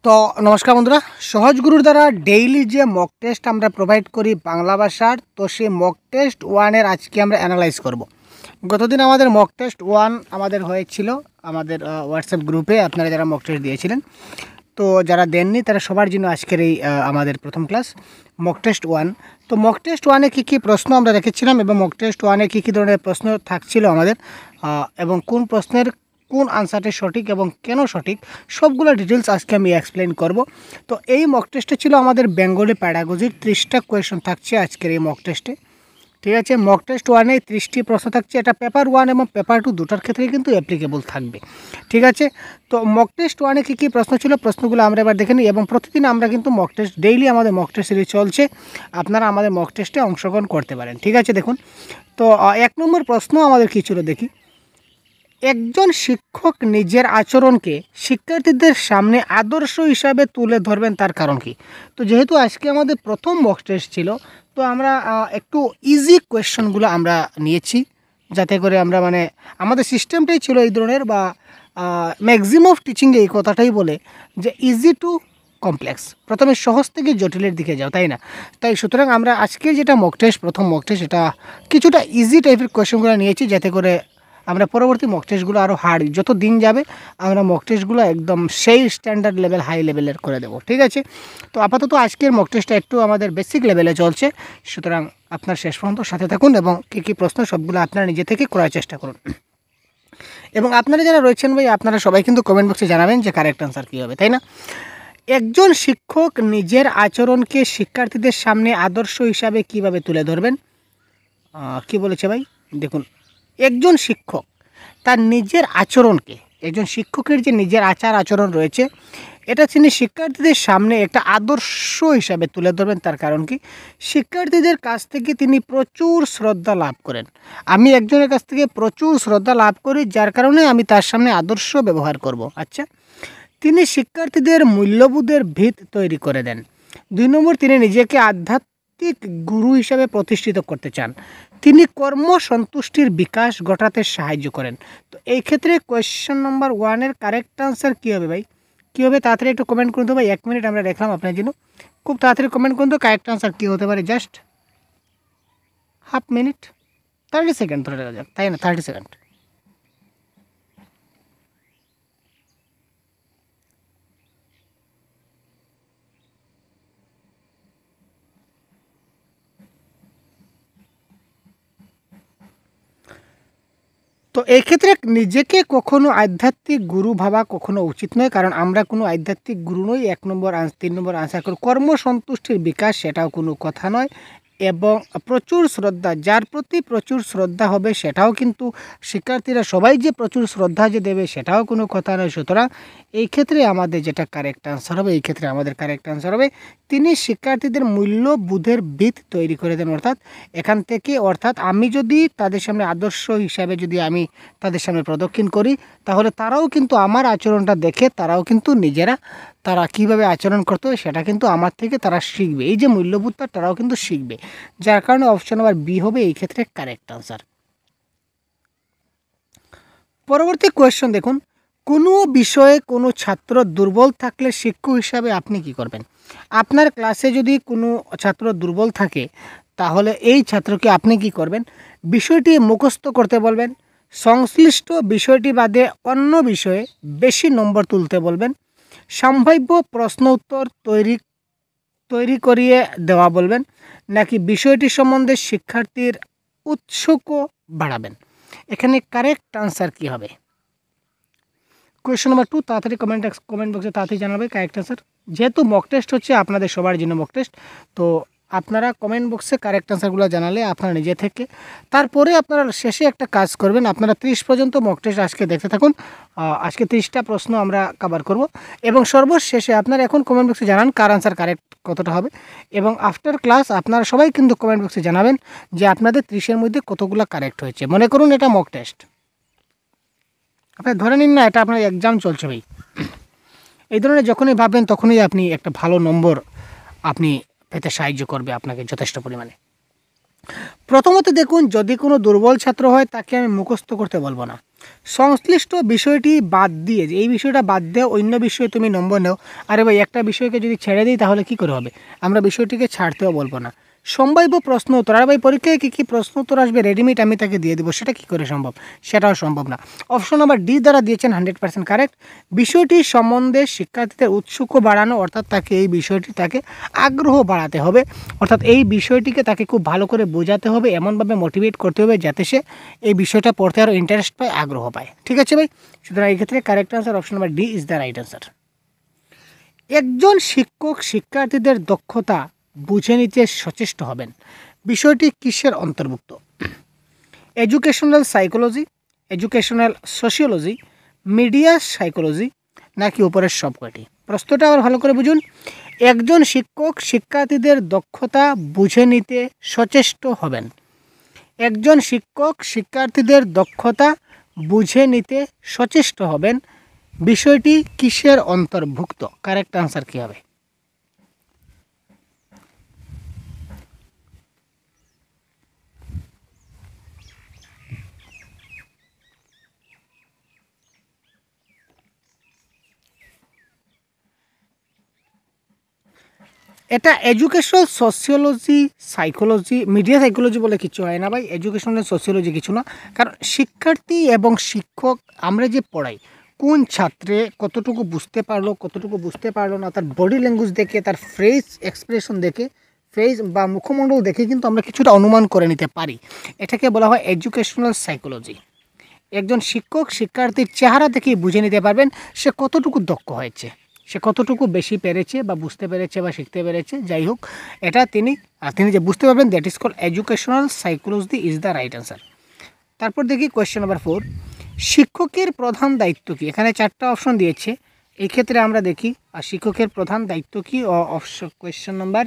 তো নমস্কার বন্ধুরা, সহজ গুরুর দ্বারা ডেইলি যে মক টেস্ট আমরা প্রোভাইড করি বাংলা ভাষার, তো সেই মক টেস্ট ওয়ানের আজকে আমরা অ্যানালাইজ করব। গতদিন আমাদের মক টেস্ট ওয়ান আমাদের হয়েছিল আমাদের হোয়াটসঅ্যাপ গ্রুপে, আপনারা যারা মক টেস্ট দিয়েছিলেন, তো যারা দেননি তারা সবার জন্য আজকের এই আমাদের প্রথম ক্লাস মক টেস্ট ওয়ান। তো মক টেস্ট ওয়ানে কী কী প্রশ্ন আমরা রেখেছিলাম এবং মক টেস্ট ওয়ানে কী কী ধরনের প্রশ্ন থাকছিল আমাদের, এবং কোন প্রশ্নের কোন আনসারটি সঠিক এবং কেন সঠিক, সবগুলো ডিটেলস আজকে আমি এক্সপ্লেন করব। তো এই মক টেস্টে ছিল আমাদের বেঙ্গলি প্যাডাগজির 30টা কোয়েশন থাকছে আজকের এই মক টেস্টে। ঠিক আছে, মক টেস্ট ওয়ানে 30টি প্রশ্ন থাকছে, এটা পেপার ওয়ান এবং পেপার টু দুটার ক্ষেত্রে কিন্তু অ্যাপ্লিকেবল থাকবে। ঠিক আছে, তো মক টেস্ট ওয়ানে কী কী প্রশ্ন ছিল, প্রশ্নগুলো আমরা এবার দেখে নিই। এবং প্রতিদিন আমরা কিন্তু মক টেস্ট ডেইলি আমাদের মক টেস্ট সিরিজ চলছে, আপনারা আমাদের মক টেস্টে অংশগ্রহণ করতে পারেন। ঠিক আছে, দেখুন তো 1 নম্বর প্রশ্ন আমাদের কী ছিল দেখি। একজন শিক্ষক নিজের আচরণকে শিক্ষার্থীদের সামনে আদর্শ হিসাবে তুলে ধরবেন, তার কারণ কি? তো যেহেতু আজকে আমাদের প্রথম মক টেস্ট ছিল, তো আমরা একটু ইজি কোয়েশ্চনগুলো আমরা নিয়েছি, যাতে করে আমরা আমাদের সিস্টেমটাই ছিল এই ধরনের, বা ম্যাক্সিমাম টিচিংয়ে এই কথাটাই বলে যে ইজি টু কমপ্লেক্স, প্রথমে সহজ থেকে জটিলের দিকে যাও, তাই না? তাই সুতরাং আমরা আজকে যেটা মক টেস্ট, প্রথম মক টেস্ট, এটা কিছুটা ইজি টাইপের কোয়েশ্চনগুলো নিয়েছি, যাতে করে আমরা পরবর্তী মক টেস্টগুলো আরও হার্ড, যত দিন যাবে আমরা মক টেস্টগুলো একদম সেই স্ট্যান্ডার্ড লেভেল, হাই লেভেলের করে দেবো। ঠিক আছে, তো আপাতত আজকের মক টেস্টটা একটু আমাদের বেসিক লেভেলে চলছে, সুতরাং আপনার শেষ পর্যন্ত সাথে থাকুন এবং কী কী প্রশ্ন সবগুলো আপনারা নিজে থেকে করার চেষ্টা করুন। এবং আপনারা যারা রয়েছেন ভাই, আপনারা সবাই কিন্তু কমেন্ট বক্সে জানাবেন যে কারেক্ট আনসার কী হবে, তাই না? একজন শিক্ষক নিজের আচরণকে শিক্ষার্থীদের সামনে আদর্শ হিসাবে কিভাবে তুলে ধরবেন? কি বলেছে ভাই, দেখুন, একজন শিক্ষক তার নিজের আচরণকে, একজন শিক্ষকের যে নিজের আচার আচরণ রয়েছে, এটা তিনি শিক্ষার্থীদের সামনে একটা আদর্শ হিসাবে তুলে ধরবেন। তার কারণ কি? শিক্ষার্থীদের কাছ থেকে তিনি প্রচুর শ্রদ্ধা লাভ করেন। আমি একজনের কাছ থেকে প্রচুর শ্রদ্ধা লাভ করি, যার কারণে আমি তার সামনে আদর্শ ব্যবহার করব। আচ্ছা, তিনি শিক্ষার্থীদের মূল্যবোধের ভিত তৈরি করে দেন। 2 নম্বর, তিনি নিজেকে আধ্যাত্মিক গুরু হিসাবে প্রতিষ্ঠিত করতে চান। তিনি কর্মসন্তুষ্টির বিকাশ ঘটাতে সাহায্য করেন। তো এই ক্ষেত্রে কোয়েশ্চেন নাম্বার 1-এর কারেক্ট আনসার কী হবে ভাই? কী হবে তাড়াতাড়ি একটু কমেন্ট করুন তো ভাই, 1 মিনিট আমরা দেখলাম আপনার জন্য, খুব তাড়াতাড়ি কমেন্ট করুন তো কারেক্ট আনসার কী হতে পারে। জাস্ট হাফ মিনিট, 30 সেকেন্ড ধরে রাখা যাক, তাই না? 30 সেকেন্ড। তো এই ক্ষেত্রে নিজেকে কখনো আধ্যাত্মিক গুরু ভাবা কখনো উচিত নয়, কারণ আমরা কোনো আধ্যাত্মিক গুরু নই। 1 নম্বর 3 নম্বর আনসার করো কর্মসন্তুষ্টির বিকাশ, সেটাও কোনো কথা নয়। এবং প্রচুর শ্রদ্ধা, যার প্রতি প্রচুর শ্রদ্ধা হবে সেটাও কিন্তু শিক্ষার্থীরা সবাই যে প্রচুর শ্রদ্ধা যে দেবে সেটাও কোনো কথা নয়। সুতরাং এই ক্ষেত্রে আমাদের যেটা কারেক্ট আনসার হবে, এই ক্ষেত্রে আমাদের কারেক্ট আনসার হবে তিনি শিক্ষার্থীদের মূল্যবোধের ভিত তৈরি করে দেন। এখান থেকে অর্থাৎ আমি যদি তাদের সামনে আদর্শ হিসাবে যদি আমি তাদের সামনে প্রদক্ষিণ করি, তাহলে তারাও কিন্তু আমার আচরণটা দেখে তারাও কিন্তু নিজেরা তারা কীভাবে আচরণ করতে হয় সেটা কিন্তু আমার থেকে তারা শিখবে। এই যে মূল্যবোধটা তারাও কিন্তু শিখবে, যার কারণে অপশন নাম্বার বি হবে এই ক্ষেত্রে কারেক্ট আনসার। পরবর্তী কোয়েশ্চন দেখুন, কোনো বিষয়ে কোনো ছাত্র দুর্বল থাকলে শিক্ষক হিসাবে আপনি কি করবেন? আপনার ক্লাসে যদি কোনো ছাত্র দুর্বল থাকে, তাহলে এই ছাত্রকে আপনি কি করবেন? বিষয়টি মুখস্থ করতে বলবেন, সংশ্লিষ্ট বিষয়টি বাদে অন্য বিষয়ে বেশি নম্বর তুলতে বলবেন, সম্ভাব্য প্রশ্ন উত্তর তৈরি করিয়ে দেওয়া বলবেন, নাকি বিষয়টি সম্বন্ধে শিক্ষার্থীর উৎসুক বাড়াবেন? এখানে কারেক্ট আনসার কী হবে? কোয়েশ্চন নাম্বার 2 তাড়াতাড়ি কমেন্ট বক্সে তাড়াতাড়ি জানাবে কারেক্ট আনসার। যেহেতু মক টেস্ট হচ্ছে আপনাদের সবার জন্য মক টেস্ট, তো আপনারা কমেন্ট বক্সে কারেক্ট আনসারগুলো জানালে আপনারা নিজে থেকে, তারপরে আপনারা শেষে একটা কাজ করবেন, আপনারা 30 পর্যন্ত মক টেস্ট আজকে দেখতে থাকুন। আজকে 30টা প্রশ্ন আমরা কভার করব এবং সর্বশেষে আপনারা এখন কমেন্ট বক্সে জানান কার আনসার কারেক্ট কতটা হবে। এবং আফটার ক্লাস আপনারা সবাই কিন্তু কমেন্ট বক্সে জানাবেন যে আপনাদের 30-এর মধ্যে কতগুলো কারেক্ট হয়েছে। মনে করুন এটা মক টেস্ট, আপনি ধরে নিন না এটা আপনার এক্সাম চলছে ভাই। এই ধরনের যখনই ভাববেন তখনই আপনি একটা ভালো নম্বর আপনি পেতে সাহায্য করবে আপনাকে যথেষ্ট পরিমাণে। প্রথমত দেখুন, যদি কোনো দুর্বল ছাত্র হয় তাকে আমি মুখস্থ করতে বলবো না, সংশ্লিষ্ট বিষয়টি বাদ দিয়ে, যে এই বিষয়টা বাদ দিয়ে অন্য বিষয়ে তুমি নম্বর নাও, আরে ভাই একটা বিষয়কে যদি ছেড়ে দিই তাহলে কি করে হবে? আমরা বিষয়টিকে ছাড়তেও বলবো না। সম্ভাব্য প্রশ্ন উত্তর, আর ভাই পরীক্ষায় কী কী প্রশ্ন উত্তর আসবে রেডিমেড আমি তাকে দিয়ে দেবো, সেটা কি করে সম্ভব? সেটাও সম্ভব না। অপশন নাম্বার ডি দ্বারা দিয়েছেন 100% কারেক্ট। বিষয়টি সম্বন্ধে শিক্ষার্থীদের উৎসুক বাড়ানো, অর্থাৎ তাকে এই বিষয়টি তাকে আগ্রহ বাড়াতে হবে, অর্থাৎ এই বিষয়টিকে তাকে খুব ভালো করে বোঝাতে হবে, এমনভাবে মোটিভেট করতে হবে যাতে সে এই বিষয়টা পড়তে আরও ইন্টারেস্ট পায়, আগ্রহ পায়। ঠিক আছে ভাই, সুতরাং এই ক্ষেত্রে correct answer option number D is the right answer. একজন শিক্ষক শিক্ষার্থীদের দক্ষতা বুঝে নিতে সচেষ্ট হবেন, বিষয়টি কিসের অন্তর্ভুক্ত? Educational psychology, educational sociology, media psychology, নাকি উপরের সবকটি? প্রশ্নটা আবার ভালো করে বুঝুন। একজন শিক্ষক শিক্ষার্থীদের দক্ষতা বুঝে নিতে সচেষ্ট হবেন, একজন শিক্ষক শিক্ষার্থীদের দক্ষতা বুঝে নিতে সচেষ্ট হবেন, বিষয়টি কিসের অন্তর্ভুক্ত? কারেক্ট আনসার কী হবে? এটা educational sociology, psychology, media psychology বলে কিছু হয় না ভাই, এডুকেশনাল সোশিওলজি কিছু না। কারণ শিক্ষার্থী এবং শিক্ষক আমরা যে পড়াই, কোন ছাত্রে কতটুকু বুঝতে পারলো কতটুকু বুঝতে পারলো না, তার বডি ল্যাঙ্গুয়েজ দেখে, তার ফেস এক্সপ্রেশন দেখে, ফেস বা মুখমণ্ডল দেখে কিন্তু আমরা কিছুটা অনুমান করে নিতে পারি। এটাকে বলা হয় এডুকেশনাল সাইকোলজি। একজন শিক্ষক শিক্ষার্থীর চেহারা দেখেই বুঝে নিতে পারবেন সে কতটুকু দক্ষ হয়েছে, সে কতটুকু বেশি পেরেছে বা বুঝতে পেরেছে বা শিখতে পেরেছে, যাই হোক এটা তিনি যে বুঝতে পারবেন, that is call educational psychology is the right answer. তারপর দেখি কোয়েশ্চেন নাম্বার 4, শিক্ষকের প্রধান দায়িত্ব কী? এখানে 4টা অপশন দিয়েছে, এই ক্ষেত্রে আমরা দেখি আর শিক্ষকের প্রধান দায়িত্ব কী। কোয়েশ্চেন নাম্বার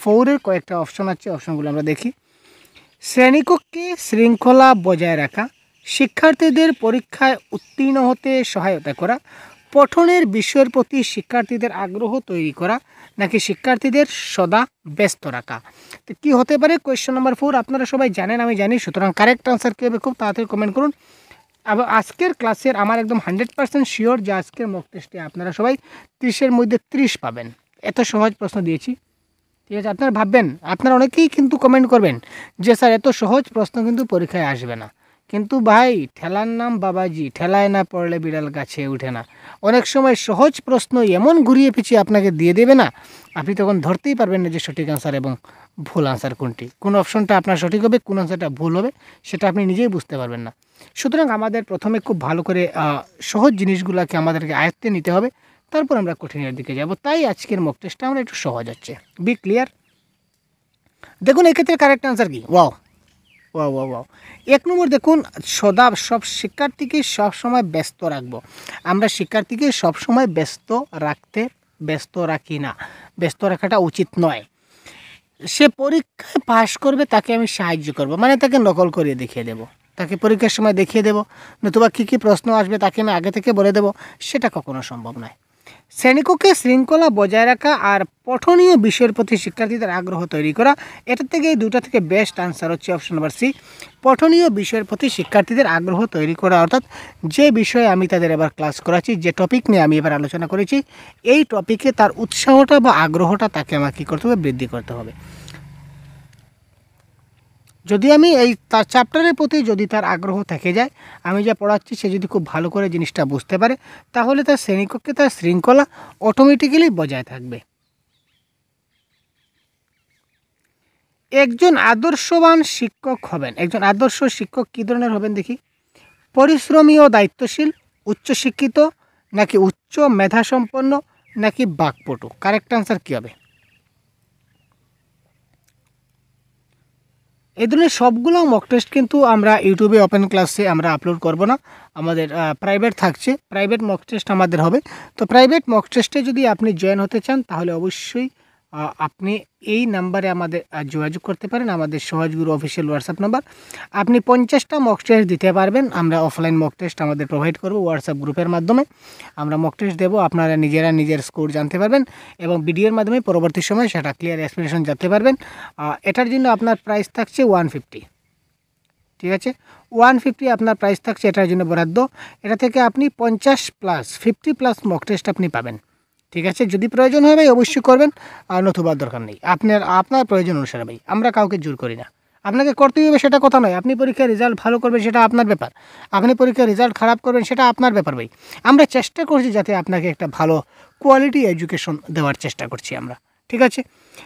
4-এর কয়েকটা অপশন আছে, অপশনগুলো আমরা দেখি। শ্রেণীকক্ষে শৃঙ্খলা বজায় রাখা, শিক্ষার্থীদের পরীক্ষায় উত্তীর্ণ হতে সহায়তা করা, পঠনের বিষয়ের প্রতি শিক্ষার্থীদের আগ্রহ তৈরি করা, নাকি শিক্ষার্থীদের সদা ব্যস্ত রাখা? তো কী হতে পারে কোয়েশ্চেন নাম্বার 4? আপনারা সবাই জানেন, আমি জানি, সুতরাং কারেক্ট আনসার কী হবে খুব তাড়াতাড়ি কমেন্ট করুন। আবার আজকের ক্লাসের আমার একদম 100% শিওর যে আজকের মক টেস্টে আপনারা সবাই 30-এর মধ্যে 30 পাবেন, এত সহজ প্রশ্ন দিয়েছি। ঠিক আছে, আপনারা ভাববেন, আপনারা অনেকেই কিন্তু কমেন্ট করবেন যে স্যার এত সহজ প্রশ্ন কিন্তু পরীক্ষায় আসবে না, কিন্তু ভাই ঠেলার নাম বাবাজি, ঠেলায় না পড়লে বিড়াল গাছে উঠে না। অনেক সময় সহজ প্রশ্ন এমন ঘুরিয়ে পিছিয়ে আপনাকে দিয়ে দেবে না, আপনি তখন ধরতেই পারবেন না যে সঠিক আনসার এবং ভুল আনসার কোনটি, কোন অপশনটা আপনার সঠিক হবে, কোন আনসারটা ভুল হবে, সেটা আপনি নিজেই বুঝতে পারবেন না। সুতরাং আমাদের প্রথমে খুব ভালো করে সহজ জিনিসগুলোকে আমাদেরকে আয়ত্তে নিতে হবে, তারপর আমরা কঠিনের দিকে যাব। তাই আজকের মক টেস্টটা আমরা একটু সহজ হচ্ছে। Be clear. দেখুন এক্ষেত্রে কারেক্ট আনসার কি? ওয়াও ওয়াও ওয়াও ওয়াও 1 নম্বর দেখুন, সব শিক্ষার্থীকে সবসময় ব্যস্ত রাখবো। আমরা শিক্ষার্থীকে সবসময় ব্যস্ত রাখি না, ব্যস্ত রাখাটা উচিত নয়। সে পরীক্ষায় পাশ করবে তাকে আমি সাহায্য করব, মানে তাকে নকল করিয়ে দেখিয়ে দেবো, তাকে পরীক্ষার সময় দেখিয়ে দেবো, নতুবা কী কী প্রশ্ন আসবে তাকে আমি আগে থেকে বলে দেবো, সেটা কখনো সম্ভব নয়। শ্রেণীকক্ষে শৃঙ্খলা বজায় রাখা আর পঠনীয় বিষয়ের প্রতি শিক্ষার্থীদের আগ্রহ তৈরি করা, এটার থেকে এই দুটা থেকে বেস্ট আনসার হচ্ছে অপশন নাম্বার সি, পঠনীয় বিষয়ের প্রতি শিক্ষার্থীদের আগ্রহ তৈরি করা। অর্থাৎ যে বিষয়ে আমি তাদের এবার ক্লাস করাচ্ছি, যে টপিক নিয়ে আমি এবার আলোচনা করেছি, এই টপিকে তার উৎসাহটা বা আগ্রহটা তাকে আমাকে কী করতে হবে? বৃদ্ধি করতে হবে। যদি আমি এই তার চ্যাপ্টারের প্রতি যদি তার আগ্রহ থেকে যায়, আমি যা পড়াচ্ছি সে যদি খুব ভালো করে জিনিসটা বুঝতে পারে, তাহলে তার শ্রেণীকক্ষে তার শৃঙ্খলা অটোমেটিক্যালি বজায় থাকবে। একজন আদর্শবান শিক্ষক হবেন, একজন আদর্শ শিক্ষক কী ধরনের হবেন দেখি? পরিশ্রমী ও দায়িত্বশীল, উচ্চশিক্ষিত, নাকি উচ্চ মেধাসম্পন্ন, নাকি বাকপটু? কারেক্ট আনসার কী হবে? এই ধরনের সবগুলো মক টেস্ট কিন্তু আমরা ইউটিউবে ওপেন ক্লাসে আমরা আপলোড করব না, আমাদের প্রাইভেট থাকছে, প্রাইভেট মক টেস্ট আমাদের হবে। তো প্রাইভেট মক টেস্টে যদি আপনি জয়েন হতে চান তাহলে অবশ্যই আপনি এই নাম্বারে আমাদের যোগাযোগ করতে পারেন, আমাদের সহজগুরু অফিসিয়াল হোয়াটসঅ্যাপ নাম্বার। আপনি 50টা মক টেস্ট দিতে পারবেন, আমরা অফলাইন মক টেস্ট আমাদের প্রোভাইড করব হোয়াটসঅ্যাপ গ্রুপের মাধ্যমে, আমরা মক টেস্ট দেবো, আপনারা নিজেরা নিজের স্কোর জানতে পারবেন এবং ভিডিওর মাধ্যমে পরবর্তী সময় সেটা ক্লিয়ার এক্সপ্লেনেশন জানতে পারবেন। এটার জন্য আপনার প্রাইস থাকছে 150, ঠিক আছে, 150 আপনার প্রাইস থাকছে এটার জন্য বরাদ্দ। এটা থেকে আপনি 50+50+ মক টেস্ট আপনি পাবেন। ঠিক আছে, যদি প্রয়োজন হয় ভাই অবশ্যই করবেন, আর নতুবা দরকার নেই। আপনার প্রয়োজন অনুসারে ভাই, আমরা কাউকে জোর করি না। আপনাকে করতেই হবে সেটা কথা নয়, আপনি পরীক্ষার রেজাল্ট ভালো করবেন সেটা আপনার ব্যাপার, আপনি পরীক্ষার রেজাল্ট খারাপ করবেন সেটা আপনার ব্যাপার ভাই। আমরা চেষ্টা করছি যাতে আপনাকে একটা ভালো কোয়ালিটি এডুকেশন দেওয়ার চেষ্টা করছি আমরা। ঠিক আছে,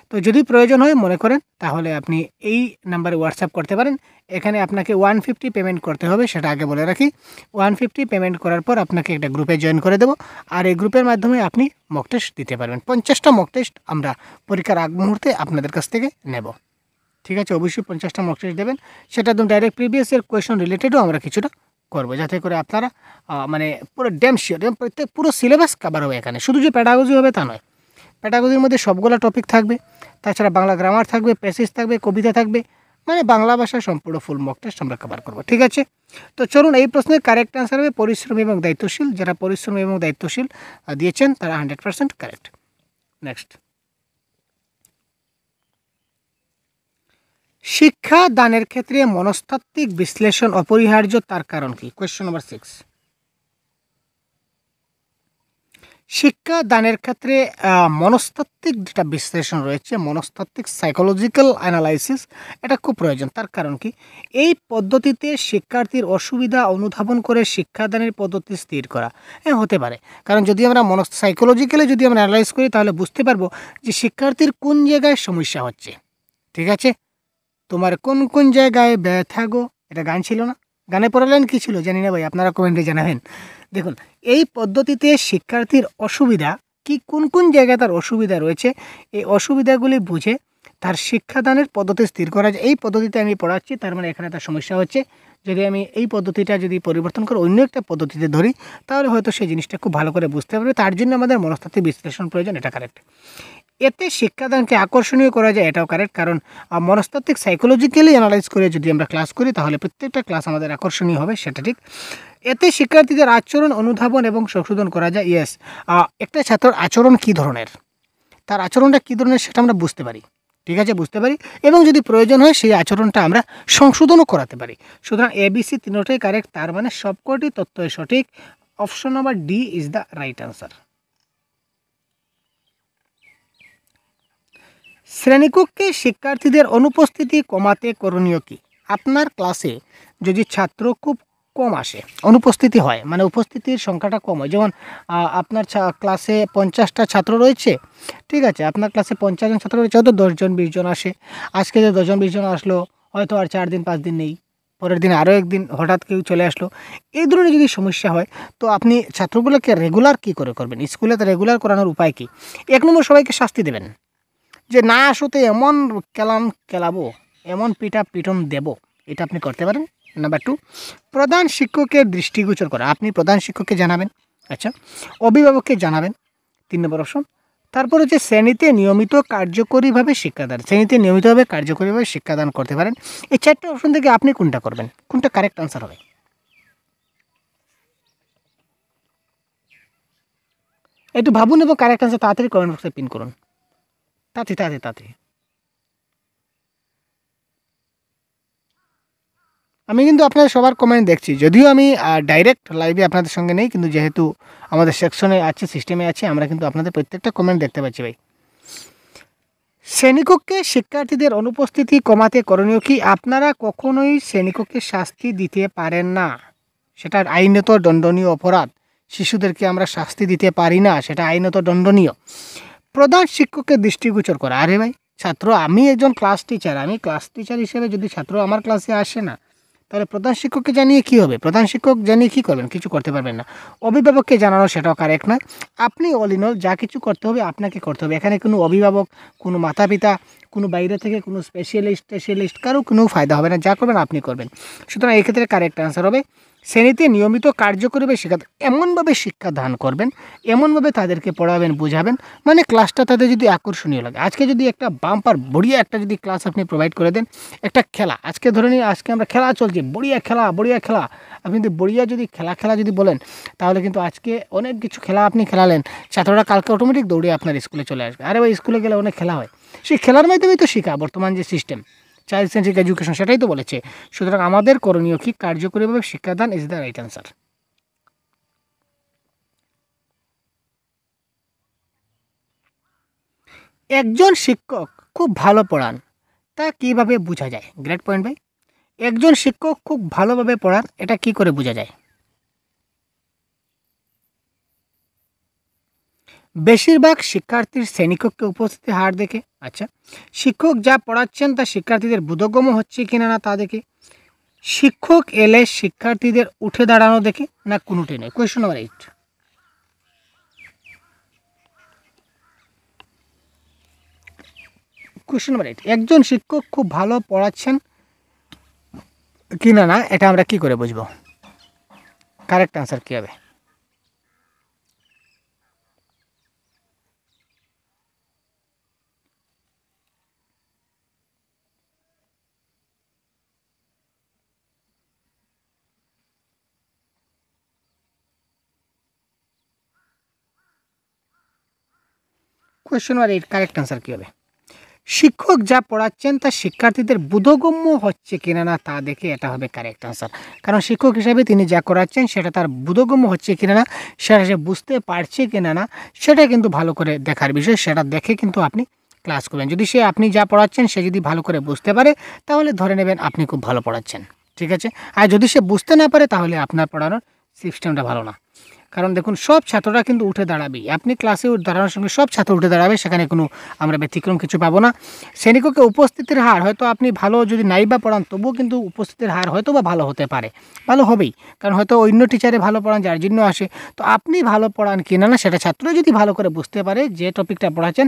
তো যদি প্রয়োজন হয় মনে করেন তাহলে আপনি এই নাম্বারে হোয়াটসঅ্যাপ করতে পারেন। এখানে আপনাকে 150 পেমেন্ট করতে হবে, সেটা আগে বলে রাখি। 150 পেমেন্ট করার পর আপনাকে একটা গ্রুপে জয়েন করে দেবো, আর এই গ্রুপের মাধ্যমে আপনি মক টেস্ট দিতে পারবেন। 50টা মক টেস্ট আমরা পরীক্ষার আগ মুহূর্তে আপনাদের কাছ থেকে নেব। ঠিক আছে, অবশ্যই 50টা মক টেস্ট দেবেন, সেটা একদম ডাইরেক্ট প্রিভিয়াস ইয়ার কোয়েশন রিলেটেডও আমরা কিছুটা করবো, যাতে করে আপনারা মানে পুরো ড্যাম শিওর প্রত্যেক পুরো সিলেবাস কভার হবে। এখানে শুধু যে প্যাডাগজি হবে তা নয়, প্যাডাগজির মধ্যে সবগুলো টপিক থাকবে, তাছাড়া বাংলা গ্রামার থাকবে, প্যাসেজ থাকবে, কবিতা থাকবে, মানে বাংলা ভাষার সম্পূর্ণ ফুল মক টেস্ট আমরা কভার করবো। ঠিক আছে, তো চলুন এই প্রশ্নের কারেক্ট আনসার হবে পরিশ্রমী এবং দায়িত্বশীল। যারা পরিশ্রমী এবং দায়িত্বশীল দিয়েছেন তারা 100% কারেক্ট। নেক্সট, শিক্ষা দানের ক্ষেত্রে মনস্তাত্ত্বিক বিশ্লেষণ অপরিহার্য, তার কারণ কি? Question number 6। শিক্ষা দানের ক্ষেত্রে মনস্তাত্ত্বিক যেটা বিশ্লেষণ রয়েছে, মনস্তাত্ত্বিক সাইকোলজিক্যাল অ্যানালাইসিস, এটা খুব প্রয়োজন। তার কারণ কি? এই পদ্ধতিতে শিক্ষার্থীর অসুবিধা অনুধাবন করে শিক্ষাদানের পদ্ধতি স্থির করা। হ্যাঁ, হতে পারে, কারণ যদি আমরা সাইকোলজিক্যালি যদি আমরা অ্যানালাইজ করি তাহলে বুঝতে পারবো যে শিক্ষার্থীর কোন জায়গায় সমস্যা হচ্ছে। ঠিক আছে, তোমার কোন কোন জায়গায় ব্যথা গো, এটা গান ছিল না? গানে পড়ালেন কী ছিল জানি না ভাই, আপনারা কমেন্টে জানাবেন। দেখুন, এই পদ্ধতিতে শিক্ষার্থীর অসুবিধা কি, কোন কোন জায়গায় তার অসুবিধা রয়েছে, এই অসুবিধাগুলি বুঝে তার শিক্ষাদানের পদ্ধতি স্থির করা যায়। এই পদ্ধতিতে আমি পড়াচ্ছি, তার মানে এখানে তার সমস্যা হচ্ছে। যদি আমি এই পদ্ধতিটা যদি পরিবর্তন করে অন্য একটা পদ্ধতিতে ধরি তাহলে হয়তো সেই জিনিসটা খুব ভালো করে বুঝতে পারবে। তার জন্য আমাদের মনস্তাত্ত্বিক বিশ্লেষণ প্রয়োজন, এটা কারেক্ট। এতে শিক্ষাদানকে আকর্ষণীয় করা যায়, এটাও কারেক্ট, কারণ মনস্তাত্ত্বিক সাইকোলজিক্যালি অ্যানালাইজ করে যদি আমরা ক্লাস করি তাহলে প্রত্যেকটা ক্লাস আমাদের আকর্ষণীয় হবে, সেটা ঠিক। এতে শিক্ষার্থীদের আচরণ অনুধাবন এবং সংশোধন করা যায়। ইয়েস, একটা ছাত্রের আচরণ কী ধরনের, তার আচরণটা কী ধরনের সেটা আমরা বুঝতে পারি। ঠিক আছে, বুঝতে পারি, এবং যদি প্রয়োজন হয় সেই আচরণটা আমরা সংশোধনও করাতে পারি। সুতরাং ABC তিনটাই কারেক্ট, তার মানে সবকটি তথ্যই সঠিক। Option number D is the right answer. শ্রেণীকক্ষে শিক্ষার্থীদের অনুপস্থিতি কমাতে করণীয় কি? আপনার ক্লাসে যদি ছাত্র খুব কম আসে, অনুপস্থিতি হয়, মানে উপস্থিতির সংখ্যাটা কম হয়, যেমন আপনার ক্লাসে 50টা ছাত্র রয়েছে, ঠিক আছে, আপনার ক্লাসে 50 জন ছাত্র রয়েছে, হয়তো 10 জন 20 জন আসে। আজকে যে 10 জন 20 জন আসলো, হয়তো আর 4 দিন 5 দিন নেই, পরের দিন আরও একদিন হঠাৎ কেউ চলে আসলো। এই ধরনের যদি সমস্যা হয় তো আপনি ছাত্রগুলোকে রেগুলার কী করে করবেন? স্কুলে তো রেগুলার করানোর উপায় কী? 1 নম্বর, সবাইকে শাস্তি দেবেন, যে না আসতে এমন খেলাবো, এমন পিটন দেব, এটা আপনি করতে পারেন। নাম্বার 2, প্রধান শিক্ষকের দৃষ্টিগোচর করা, আপনি প্রধান শিক্ষককে জানাবেন, আচ্ছা, অভিভাবককে জানাবেন, 3 নম্বর অপশন। তারপর হচ্ছে শ্রেণীতে নিয়মিত কার্যকরীভাবে শিক্ষাদান, শ্রেণীতে নিয়মিতভাবে কার্যকরীভাবে শিক্ষাদান করতে পারেন। এই 4টে অপশন থেকে আপনি কোনটা করবেন, কোনটা কারেক্ট আনসার হবে? একটু ভাবুন এবং কারেক্ট আনসার তাড়াতাড়ি কমেন্ট বক্সে পিন করুন, তাড়াতাড়ি। আমি কিন্তু আপনাদের সবার কমেন্ট দেখছি, যদিও আমি ডাইরেক্ট লাইভে আপনাদের সঙ্গে নেই, কিন্তু যেহেতু আমাদের সেকশনে আছে, সিস্টেমে আছে, আমরা কিন্তু আপনাদের প্রত্যেকটা কমেন্ট দেখতে পাচ্ছি ভাই। শ্রেণীকক্ষে শিক্ষার্থীদের অনুপস্থিতি কমাতে করণীয় কি? আপনারা কখনোই শ্রেণীকক্ষে শাস্তি দিতে পারেন না, সেটা আইনত দণ্ডনীয় অপরাধ। শিশুদেরকে আমরা শাস্তি দিতে পারি না, সেটা আইনত দণ্ডনীয়। প্রধান শিক্ষকের দৃষ্টিগোচর করা, আরে ভাই ছাত্র, আমি একজন ক্লাস টিচার, আমি ক্লাস টিচার হিসেবে যদি ছাত্র আমার ক্লাসে আসে না, তাহলে প্রধান শিক্ষককে জানিয়ে কী হবে? প্রধান শিক্ষক জানিয়ে কী করবেন? কিছু করতে পারবেন না। অভিভাবককে জানানো, সেটাও কারেক্ট নয়। আপনি অল ইন অল যা কিছু করতে হবে আপনাকে করতে হবে, এখানে কোনো অভিভাবক, কোনো মাতা পিতা, কোনো বাইরে থেকে কোনো স্পেশালিস্ট কারো কোনো ফায়দা হবে না, যা করবেন আপনি করবেন। সুতরাং এই ক্ষেত্রে কারেক্ট আনসার হবে শ্রেণীতে নিয়মিত কার্যকরীভাবে এমনভাবে শিক্ষাদান করবেন, এমনভাবে তাদেরকে পড়াবেন, বোঝাবেন, মানে ক্লাসটা তাদের যদি আকর্ষণীয় লাগে। আজকে যদি একটা বাম্পার বড়িয়া একটা যদি ক্লাস আপনি প্রোভাইড করে দেন, একটা খেলা, আজকে ধরে নিন আজকে আমরা খেলা চলছে, বড়িয়া খেলা, আপনি যদি বড়িয়া যদি খেলা যদি বলেন, তাহলে কিন্তু আজকে অনেক কিছু খেলা আপনি খেলালেন, ছাত্ররা কালকে অটোমেটিক দৌড়ে আপনার স্কুলে চলে আসবে। আরে ভাই, স্কুলে গেলে অনেক খেলা হয়, সেই খেলার মাধ্যমেই তো শেখা বর্তমান যে সিস্টেম, চাইল্ড সেন্ট্রিক এডুকেশন, সেটাই তো বলেছে। সুতরাং আমাদের করণীয় কি, কার্যকরীভাবে শিক্ষাদান ইজ দ্য রাইট অ্যান্সার। একজন শিক্ষক খুব ভালো পড়ান তা কিভাবে বোঝা যায়? গ্রেট পয়েন্ট ভাই। একজন শিক্ষক খুব ভালোভাবে পড়ান এটা কি করে বোঝা যায়? বেশিরভাগ শিক্ষার্থীর শ্রেণীকক্ষে উপস্থিতির হার দেখে। আচ্ছা, শিক্ষক যা পড়াচ্ছেন তা শিক্ষার্থীদের বোধগম্য হচ্ছে কিনা না তা দেখে, শিক্ষক এলে শিক্ষার্থীদের উঠে দাঁড়ানো দেখে, না কোনোটি নয়? Question number 8। কোয়েশ্চন নাম্বার 8, একজন শিক্ষক খুব ভালো পড়াচ্ছেন কিনা না এটা আমরা কি করে বুঝবো? কারেক্ট আনসার কী হবে? কোয়েশ্চন নাম্বার 8 কারেক্ট আনসার কী হবে? শিক্ষক যা পড়াচ্ছেন তা শিক্ষার্থীদের বোধগম্য হচ্ছে কিনা না তা দেখে এটা হবে কারেক্ট আনসার। কারণ শিক্ষক হিসাবে তিনি যা করাচ্ছেন সেটা তার বোধগম্য হচ্ছে কিনা না, সেটা সে বুঝতে পারছে কিনা না, সেটা কিন্তু ভালো করে দেখার বিষয়। সেটা দেখে কিন্তু আপনি ক্লাস করবেন। যদি সে আপনি যা পড়াচ্ছেন সে যদি ভালো করে বুঝতে পারে তাহলে ধরে নেবেন আপনি খুব ভালো পড়াচ্ছেন, ঠিক আছে। আর যদি সে বুঝতে না পারে তাহলে আপনার পড়ানোর সিস্টেমটা ভালো না। কারণ দেখুন, সব ছাত্ররা কিন্তু উঠে দাঁড়াবেই। আপনি ক্লাসে দাঁড়ানোর সঙ্গে সব ছাত্র উঠে দাঁড়াবে, সেখানে কোনো আমরা ব্যতিক্রম কিছু পাবো না। শ্রেণীকক্ষে উপস্থিতির হার হয়তো আপনি ভালো যদি নাই বা পড়ান তবুও কিন্তু উপস্থিতির হার হয়তো বা ভালো হতে পারে, ভালো হবেই। কারণ হয়তো অন্য টিচারে ভালো পড়ান যার জন্য আসে। তো আপনি ভালো পড়ান কিনা না সেটা ছাত্র যদি ভালো করে বুঝতে পারে, যে টপিকটা পড়াচ্ছেন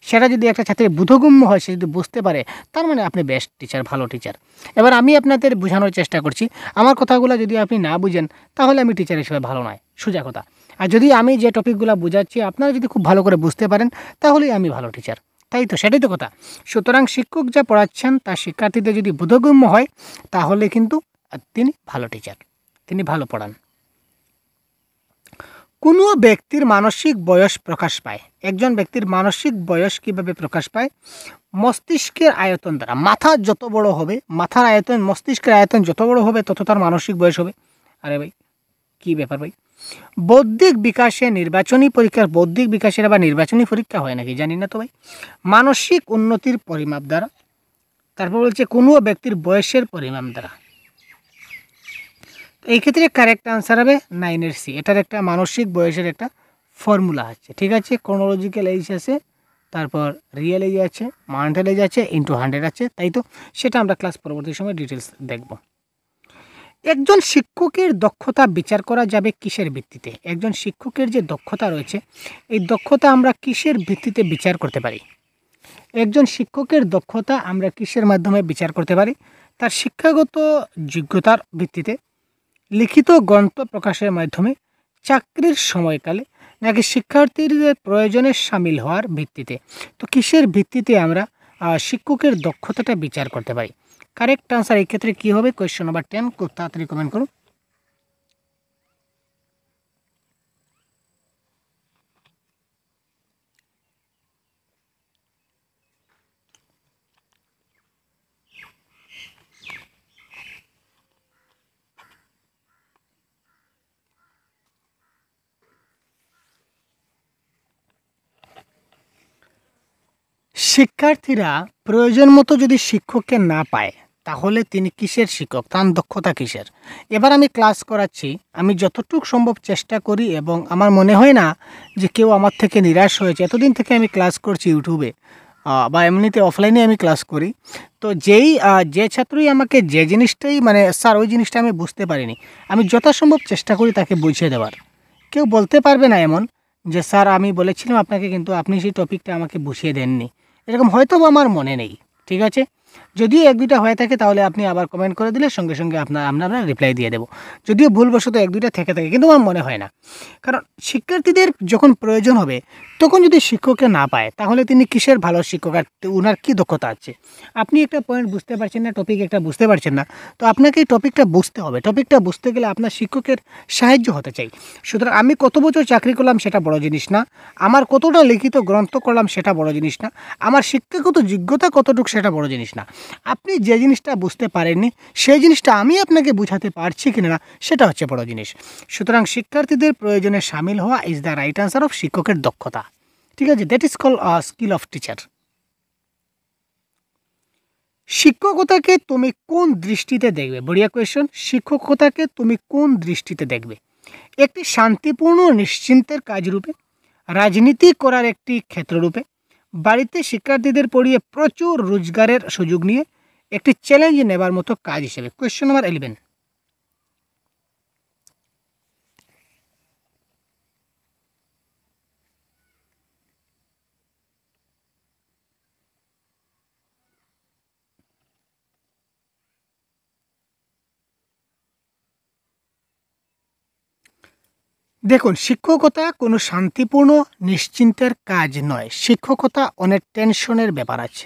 সেটা যদি একটা ছাত্রের বোধগম্য হয়, সে যদি বুঝতে পারে, তার মানে আপনি বেস্ট টিচার, ভালো টিচার। এবার আমি আপনাদের বোঝানোর চেষ্টা করছি। আমার কথাগুলো যদি আপনি না বুঝেন তাহলে আমি টিচার হিসেবে ভালো নয়, সোজা কথা। আর যদি আমি যে টপিকগুলো বোঝাচ্ছি আপনারা যদি খুব ভালো করে বুঝতে পারেন তাহলেই আমি ভালো টিচার, তাই তো? সেটাই তো কথা। সুতরাং শিক্ষক যা পড়াচ্ছেন তা শিক্ষার্থীদের যদি বোধগম্য হয় তাহলে কিন্তু তিনি ভালো টিচার, তিনি ভালো পড়ান। কোনো ব্যক্তির মানসিক বয়স প্রকাশ পায়। একজন ব্যক্তির মানসিক বয়স কিভাবে প্রকাশ পায়? মস্তিষ্কের আয়তন দ্বারা। মাথা যত বড় হবে, মাথার আয়তন, মস্তিষ্কের আয়তন যত বড় হবে তত তার মানসিক বয়স হবে। আরে ভাই কী ব্যাপার ভাই! বৌদ্ধিক বিকাশে নির্বাচনী পরীক্ষার, বৌদ্ধিক বিকাশের আবার নির্বাচনী পরীক্ষা হয় নাকি? জানি না তো ভাই। মানসিক উন্নতির পরিমাপ দ্বারা। তারপর বলছে কোনো ব্যক্তির বয়সের পরিমাপ দ্বারা। এই ক্ষেত্রে কারেক্ট আনসার হবে 9-এর সি। এটার একটা মানসিক বয়সের একটা ফর্মুলা আছে, ঠিক আছে। ক্রোনোলজিক্যাল এজ আছে, তারপর রিয়েল এজ আছে, মান্থাল এজ আছে, ইন্টু 100 আছে, তাই তো? সেটা আমরা ক্লাস পরবর্তী সময় ডিটেলস দেখব। একজন শিক্ষকের দক্ষতা বিচার করা যাবে কিসের ভিত্তিতে? একজন শিক্ষকের যে দক্ষতা রয়েছে এই দক্ষতা আমরা কিসের ভিত্তিতে বিচার করতে পারি? একজন শিক্ষকের দক্ষতা আমরা কিসের মাধ্যমে বিচার করতে পারি? তার শিক্ষাগত যোগ্যতার ভিত্তিতে, লিখিত গ্রন্থ প্রকাশের মাধ্যমে, চাকরির সময়কালে, নাকি শিক্ষার্থীদের প্রয়োজনে সামিল হওয়ার ভিত্তিতে? তো কিসের ভিত্তিতে আমরা শিক্ষকের দক্ষতাটা বিচার করতে পারি? কারেক্ট আনসার এই ক্ষেত্রে কী হবে? কোয়েশ্চন নাম্বার 10 খুব তাড়াতাড়ি কমেন্ট করুন। শিক্ষার্থীরা প্রয়োজন মতো যদি শিক্ষককে না পায় তাহলে তিনি কিসের শিক্ষক, তার দক্ষতা কিসের? এবার আমি ক্লাস করাচ্ছি, আমি যতটুকু সম্ভব চেষ্টা করি এবং আমার মনে হয় না যে কেউ আমার থেকে নিরাশ হয়েছে। এতদিন থেকে আমি ক্লাস করছি ইউটিউবে বা এমনিতে অফলাইনে আমি ক্লাস করি। তো যে ছাত্রই আমাকে যে জিনিসটাই মানে স্যার ওই জিনিসটা আমি বুঝতে পারিনি, আমি যথাসম্ভব চেষ্টা করি তাকে বুঝিয়ে দেওয়ার। কেউ বলতে পারবে না এমন যে স্যার আমি বলেছিলাম আপনাকে কিন্তু আপনি সেই টপিকটা আমাকে বুঝিয়ে দেননি, এরকম হয়তো বা আমার মনে নেই, ঠিক আছে। যদিও 1-2টা হয়ে থাকে তাহলে আপনি আবার কমেন্ট করে দিলে সঙ্গে সঙ্গে আমরা রিপ্লাই দিয়ে দেবো। যদিও ভুলবশত 1-2টা থেকে থাকে, কিন্তু আমার মনে হয় না। কারণ শিক্ষার্থীদের যখন প্রয়োজন হবে তখন যদি শিক্ষককে না পায় তাহলে তিনি কিসের ভালো শিক্ষক, আর ওনার কী দক্ষতা আছে? আপনি একটা পয়েন্ট বুঝতে পারছেন না, টপিক একটা বুঝতে পারছেন না, তো আপনাকে এই টপিকটা বুঝতে হবে। টপিকটা বুঝতে গেলে আপনার শিক্ষকের সাহায্য হতে চাই। সুতরাং আমি কত বছর চাকরি করলাম সেটা বড় জিনিস না, আমার কতটা লিখিত গ্রন্থ করলাম সেটা বড় জিনিস না, আমার শিক্ষাগত যোগ্যতা কতটুকু সেটা বড় জিনিস না। না। আপনি যে জিনিসটা বুঝতে পারেননি সেই জিনিসটা আমি আপনাকে বোঝাতে পারছি কি না সেটা হচ্ছে বড় জিনিস। সুতরাং শিক্ষার্থীদের প্রয়োজনে সামিল হওয়া is the right answer of শিক্ষকের দক্ষতা। ঠিক আছে, that is call skill of teacher. শিক্ষকতাকে তুমি কোন দৃষ্টিতে দেখবে? বড়িয়া কোয়েশ্চন। শিক্ষকতাকে তুমি কোন দৃষ্টিতে দেখবে? একটি শান্তিপূর্ণ নিশ্চিন্তের কাজ রূপে, রাজনীতি করার একটি ক্ষেত্ররূপে, বাড়িতে শিক্ষার্থীদের পড়িয়ে প্রচুর রোজগারের সুযোগ নিয়ে, একটি চ্যালেঞ্জ নেবার মতো কাজ হিসেবে। Question number 11। দেখুন, শিক্ষকতা কোনো শান্তিপূর্ণ নিশ্চিন্তের কাজ নয়। শিক্ষকতা অনেক টেনশনের ব্যাপার আছে।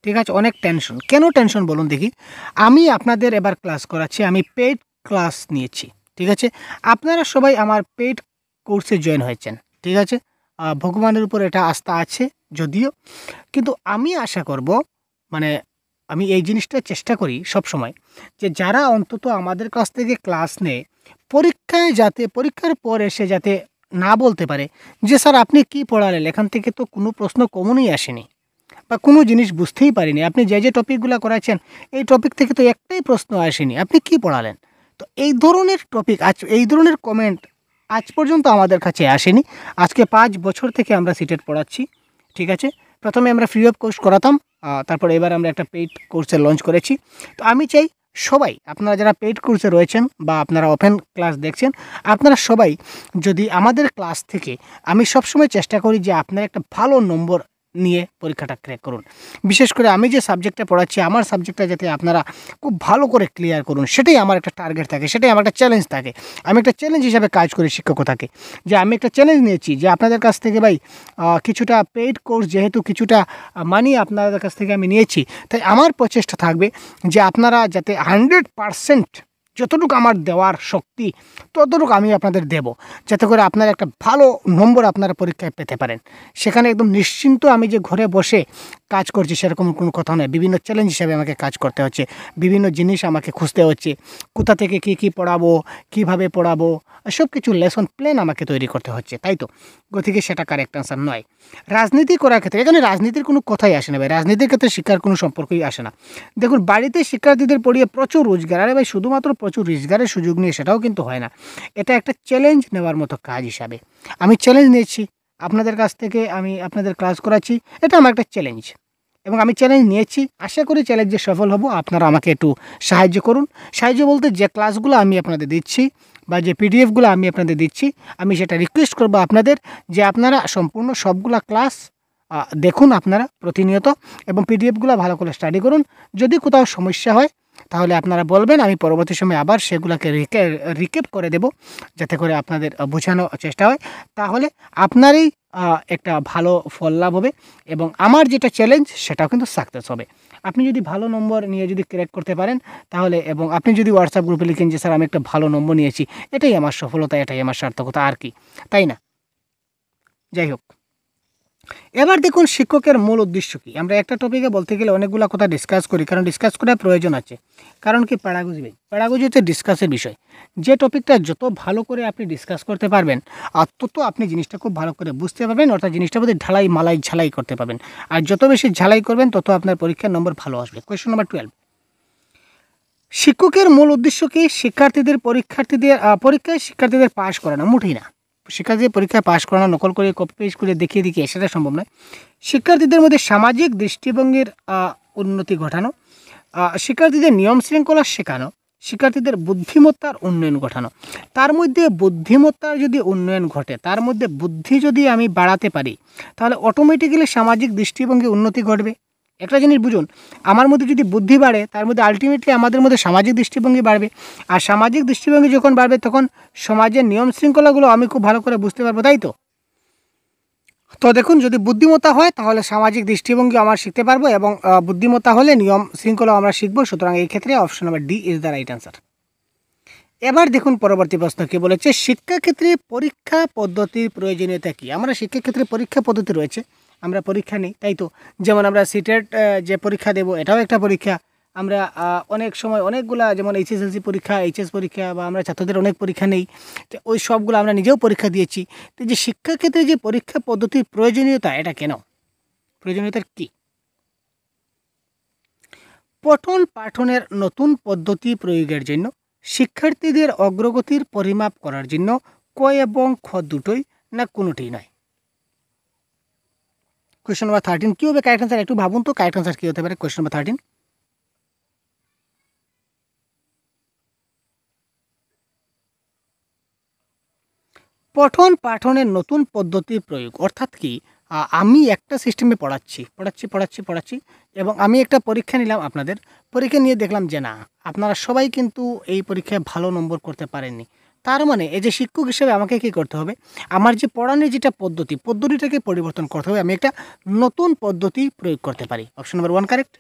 ঠিক আছে, অনেক টেনশন। কেন টেনশন বলুন দেখি? আমি আপনাদের এবার ক্লাস করাচ্ছি, আমি পেইড ক্লাস নিয়েছি। ঠিক আছে, আপনারা সবাই আমার পেইড কোর্সে জয়েন হয়েছেন। ঠিক আছে, ভগবানের উপর এটা আস্থা আছে যদিও, কিন্তু আমি আশা করব, মানে আমি এই জিনিসটা চেষ্টা করি সব সময়, যে যারা অন্তত আমাদের কাছ থেকে ক্লাস নেয়, পরীক্ষায় যাতে পরীক্ষার পর এসে যাতে না বলতে পারে যে স্যার আপনি কি পড়ালেন, এখান থেকে তো কোনো প্রশ্ন কমনই আসেনি বা কোনো জিনিস বুঝতেই পারিনি, আপনি যে যে টপিকগুলো করাচ্ছেন এই টপিক থেকে তো একটাই প্রশ্ন আসেনি, আপনি কি পড়ালেন। তো এই ধরনের টপিক এই ধরনের কমেন্ট আজ পর্যন্ত আমাদের কাছে আসেনি। আজকে 5 বছর থেকে আমরা সিটেট পড়াচ্ছি। ঠিক আছে, প্রথমে আমরা ফ্রি অফ কোর্স করাতাম, তারপর এবার আমরা একটা পেইড কোর্সে লঞ্চ করেছি। তো আমি চাই সবাই, আপনারা যারা পেইড কোর্সে রয়েছেন বা আপনারা ওপেন ক্লাস দেখছেন, আপনারা সবাই যদি আমাদের ক্লাস থেকে, আমি সবসময় চেষ্টা করি যে আপনারা একটা ভালো নম্বর নিয়ে পরীক্ষাটা ক্র্যাক করুন। বিশেষ করে আমি যে সাবজেক্টটা পড়াচ্ছি, আমার সাবজেক্টটা যাতে আপনারা খুব ভালো করে ক্লিয়ার করুন, সেটাই আমার একটা টার্গেট থাকে, সেটাই আমার একটা চ্যালেঞ্জ থাকে। আমি একটা চ্যালেঞ্জ হিসাবে কাজ করি শিক্ষকতাকে, যে আমি একটা চ্যালেঞ্জ নিয়েছি যে আপনাদের কাছ থেকে ভাই কিছুটা পেইড কোর্স, যেহেতু কিছুটা মানি আপনাদের কাছ থেকে আমি নিয়েছি, তাই আমার প্রচেষ্টা থাকবে যে আপনারা যাতে 100% যতটুকু আমার দেওয়ার শক্তি ততটুকু আমি আপনাদের দেব, যাতে করে আপনারা একটা ভালো নম্বর আপনারা পরীক্ষায় পেতে পারেন। সেখানে একদম নিশ্চিন্ত আমি যে ঘরে বসে কাজ করছি সেরকম কোনো কথা নয়। বিভিন্ন চ্যালেঞ্জ হিসাবে আমাকে কাজ করতে হচ্ছে, বিভিন্ন জিনিস আমাকে খুঁজতে হচ্ছে, কোথা থেকে কী পড়াবো, কীভাবে পড়াবো, সব কিছু লেসন প্ল্যান আমাকে তৈরি করতে হচ্ছে, তাই তো। গতিকে সেটা কারেক্ট আনসার নয়। রাজনীতি করার ক্ষেত্রে, এখানে রাজনীতির কোনো কথাই আসে না ভাই, রাজনীতির ক্ষেত্রে শিক্ষার কোনো সম্পর্কই আসে না। দেখুন, বাড়িতে শিক্ষার্থীদের পড়িয়ে প্রচুর রোজগার, আরে ভাই শুধুমাত্র প্রচুর রোজগারের সুযোগ নিয়ে সেটাও কিন্তু হয় না। এটা একটা চ্যালেঞ্জ নেওয়ার মতো কাজ হিসাবে আমি চ্যালেঞ্জ নিয়েছি আপনাদের কাছ থেকে, আমি আপনাদের ক্লাস করাচ্ছি, এটা আমার একটা চ্যালেঞ্জ এবং আমি চ্যালেঞ্জ নিয়েছি। আশা করি চ্যালেঞ্জে সফল হব। আপনারা আমাকে একটু সাহায্য করুন। সাহায্য বলতে যে ক্লাসগুলো আমি আপনাদের দিচ্ছি বা যে পিডিএফগুলো আমি আপনাদের দিচ্ছি, আমি সেটা রিকোয়েস্ট করব আপনাদের যে আপনারা সম্পূর্ণ সবগুলা ক্লাস দেখুন আপনারা প্রতিনিয়ত, এবং পিডিএফগুলো ভালো করে স্টাডি করুন। যদি কোথাও সমস্যা হয় তাহলে আপনারা বলবেন, আমি পরবর্তী সময়ে আবার সেগুলোকে রিক্যাপ করে দেব, যাতে করে আপনাদের বোঝানোর চেষ্টা হয়। তাহলে আপনারই একটা ভালো ফল লাভ হবে এবং আমার যেটা চ্যালেঞ্জ সেটাও কিন্তু সাকসেস হবে। আপনি যদি ভালো নম্বর নিয়ে যদি ক্র্যাক করতে পারেন তাহলে, এবং আপনি যদি হোয়াটসঅ্যাপ গ্রুপে লিখেন যে স্যার আমি একটা ভালো নম্বর নিয়েছি, এটাই আমার সফলতা, এটাই আমার সার্থকতা, আর কি, তাই না? যাই হোক, এবার দেখুন শিক্ষকের মূল উদ্দেশ্য কী। আমরা একটা টপিকে বলতে গেলে অনেকগুলো কথা ডিসকাস করি, কারণ ডিসকাস করার প্রয়োজন আছে। কারণ কি, প্যাডাগজি ভাই, প্যাডাগজি হচ্ছে ডিসকাসের বিষয়। যে টপিকটা যত ভালো করে আপনি ডিসকাস করতে পারবেন, আর তত আপনি জিনিসটা খুব ভালো করে বুঝতে পারবেন, অর্থাৎ জিনিসটা বোধহয় ঝালাই করতে পারবেন। আর যত বেশি ঝালাই করবেন তত আপনার পরীক্ষার নম্বর ভালো আসবে। Question number 12। শিক্ষকের মূল উদ্দেশ্য কি? পরীক্ষায় শিক্ষার্থীদের পাস করানো, মোটেই না। শিক্ষার্থীদের পরীক্ষায় পাস করানো, নকল করে কপি পেস্ট করে দেখিয়ে সেটা সম্ভব নয়। শিক্ষার্থীদের মধ্যে সামাজিক দৃষ্টিভঙ্গির উন্নতি ঘটানো, শিক্ষার্থীদের নিয়ম শৃঙ্খলা শেখানো, শিক্ষার্থীদের বুদ্ধিমত্তার উন্নয়ন ঘটানো। তার মধ্যে বুদ্ধিমত্তার যদি উন্নয়ন ঘটে, তার মধ্যে বুদ্ধি যদি আমি বাড়াতে পারি, তাহলে অটোমেটিক্যালি সামাজিক দৃষ্টিভঙ্গি উন্নতি ঘটবে। একটা জিনিস বুঝুন, আমার মধ্যে যদি বুদ্ধি বাড়ে, তার মধ্যে আলটিমেটলি আমাদের মধ্যে সামাজিক দৃষ্টিভঙ্গি বাড়বে। আর সামাজিক দৃষ্টিভঙ্গি যখন বাড়বে, তখন সমাজের নিয়ম শৃঙ্খলাগুলো আমি খুব ভালো করে বুঝতে পারবো, তাই তো। তো দেখুন, যদি বুদ্ধিমত্তা হয় তাহলে সামাজিক দৃষ্টিভঙ্গি আমরা শিখতে পারবো, এবং বুদ্ধিমত্তা হলে নিয়ম শৃঙ্খলা আমরা শিখবো। সুতরাং এই ক্ষেত্রে option number D is the right answer. এবার দেখুন পরবর্তী প্রশ্ন কী বলেছে, শিক্ষাক্ষেত্রে পরীক্ষা পদ্ধতির প্রয়োজনীয়তা কী। আমরা শিক্ষাক্ষেত্রে পরীক্ষা পদ্ধতি রয়েছে, আমরা পরীক্ষা নিই, তাই তো? যেমন আমরা সিটেট যে পরীক্ষা দেব এটাও একটা পরীক্ষা। আমরা অনেক সময় অনেকগুলা যেমন এইচএসএলসি পরীক্ষা, এইচএস পরীক্ষা বা আমরা ছাত্রদের অনেক পরীক্ষা নেই, তো ওই সবগুলো আমরা নিজেও পরীক্ষা দিয়েছি। তো যে শিক্ষাক্ষেত্রে যে পরীক্ষা পদ্ধতির প্রয়োজনীয়তা, এটা কেন প্রয়োজনীয়তার কী? পঠন পাঠনের নতুন পদ্ধতি প্রয়োগের জন্য, শিক্ষার্থীদের অগ্রগতির পরিমাপ করার জন্য, ক এবং খ দুটোই, না কোনোটিই নয়? কোয়েশ্চন নাম্বার 13 কী হবে কারেক্ট আনসার? একটু ভাবুন তো কারেক্ট আনসার কী হতে পারে কোয়েশ্চন নাম্বার 13। পঠন পাঠনের নতুন পদ্ধতির প্রয়োগ অর্থাৎ কি, আমি একটা সিস্টেমে পড়াচ্ছি এবং আমি একটা পরীক্ষা নিলাম, আপনাদের পরীক্ষা নিয়ে দেখলাম যে না, আপনারা সবাই কিন্তু এই পরীক্ষায় ভালো নম্বর করতে পারেননি। তার মানে এই যে শিক্ষক হিসেবে আমাকে কী করতে হবে, আমার যে পড়ানোর যেটা পদ্ধতিটাকে পরিবর্তন করতে হবে, আমি একটা নতুন পদ্ধতি প্রয়োগ করতে পারি। Option number 1 correct.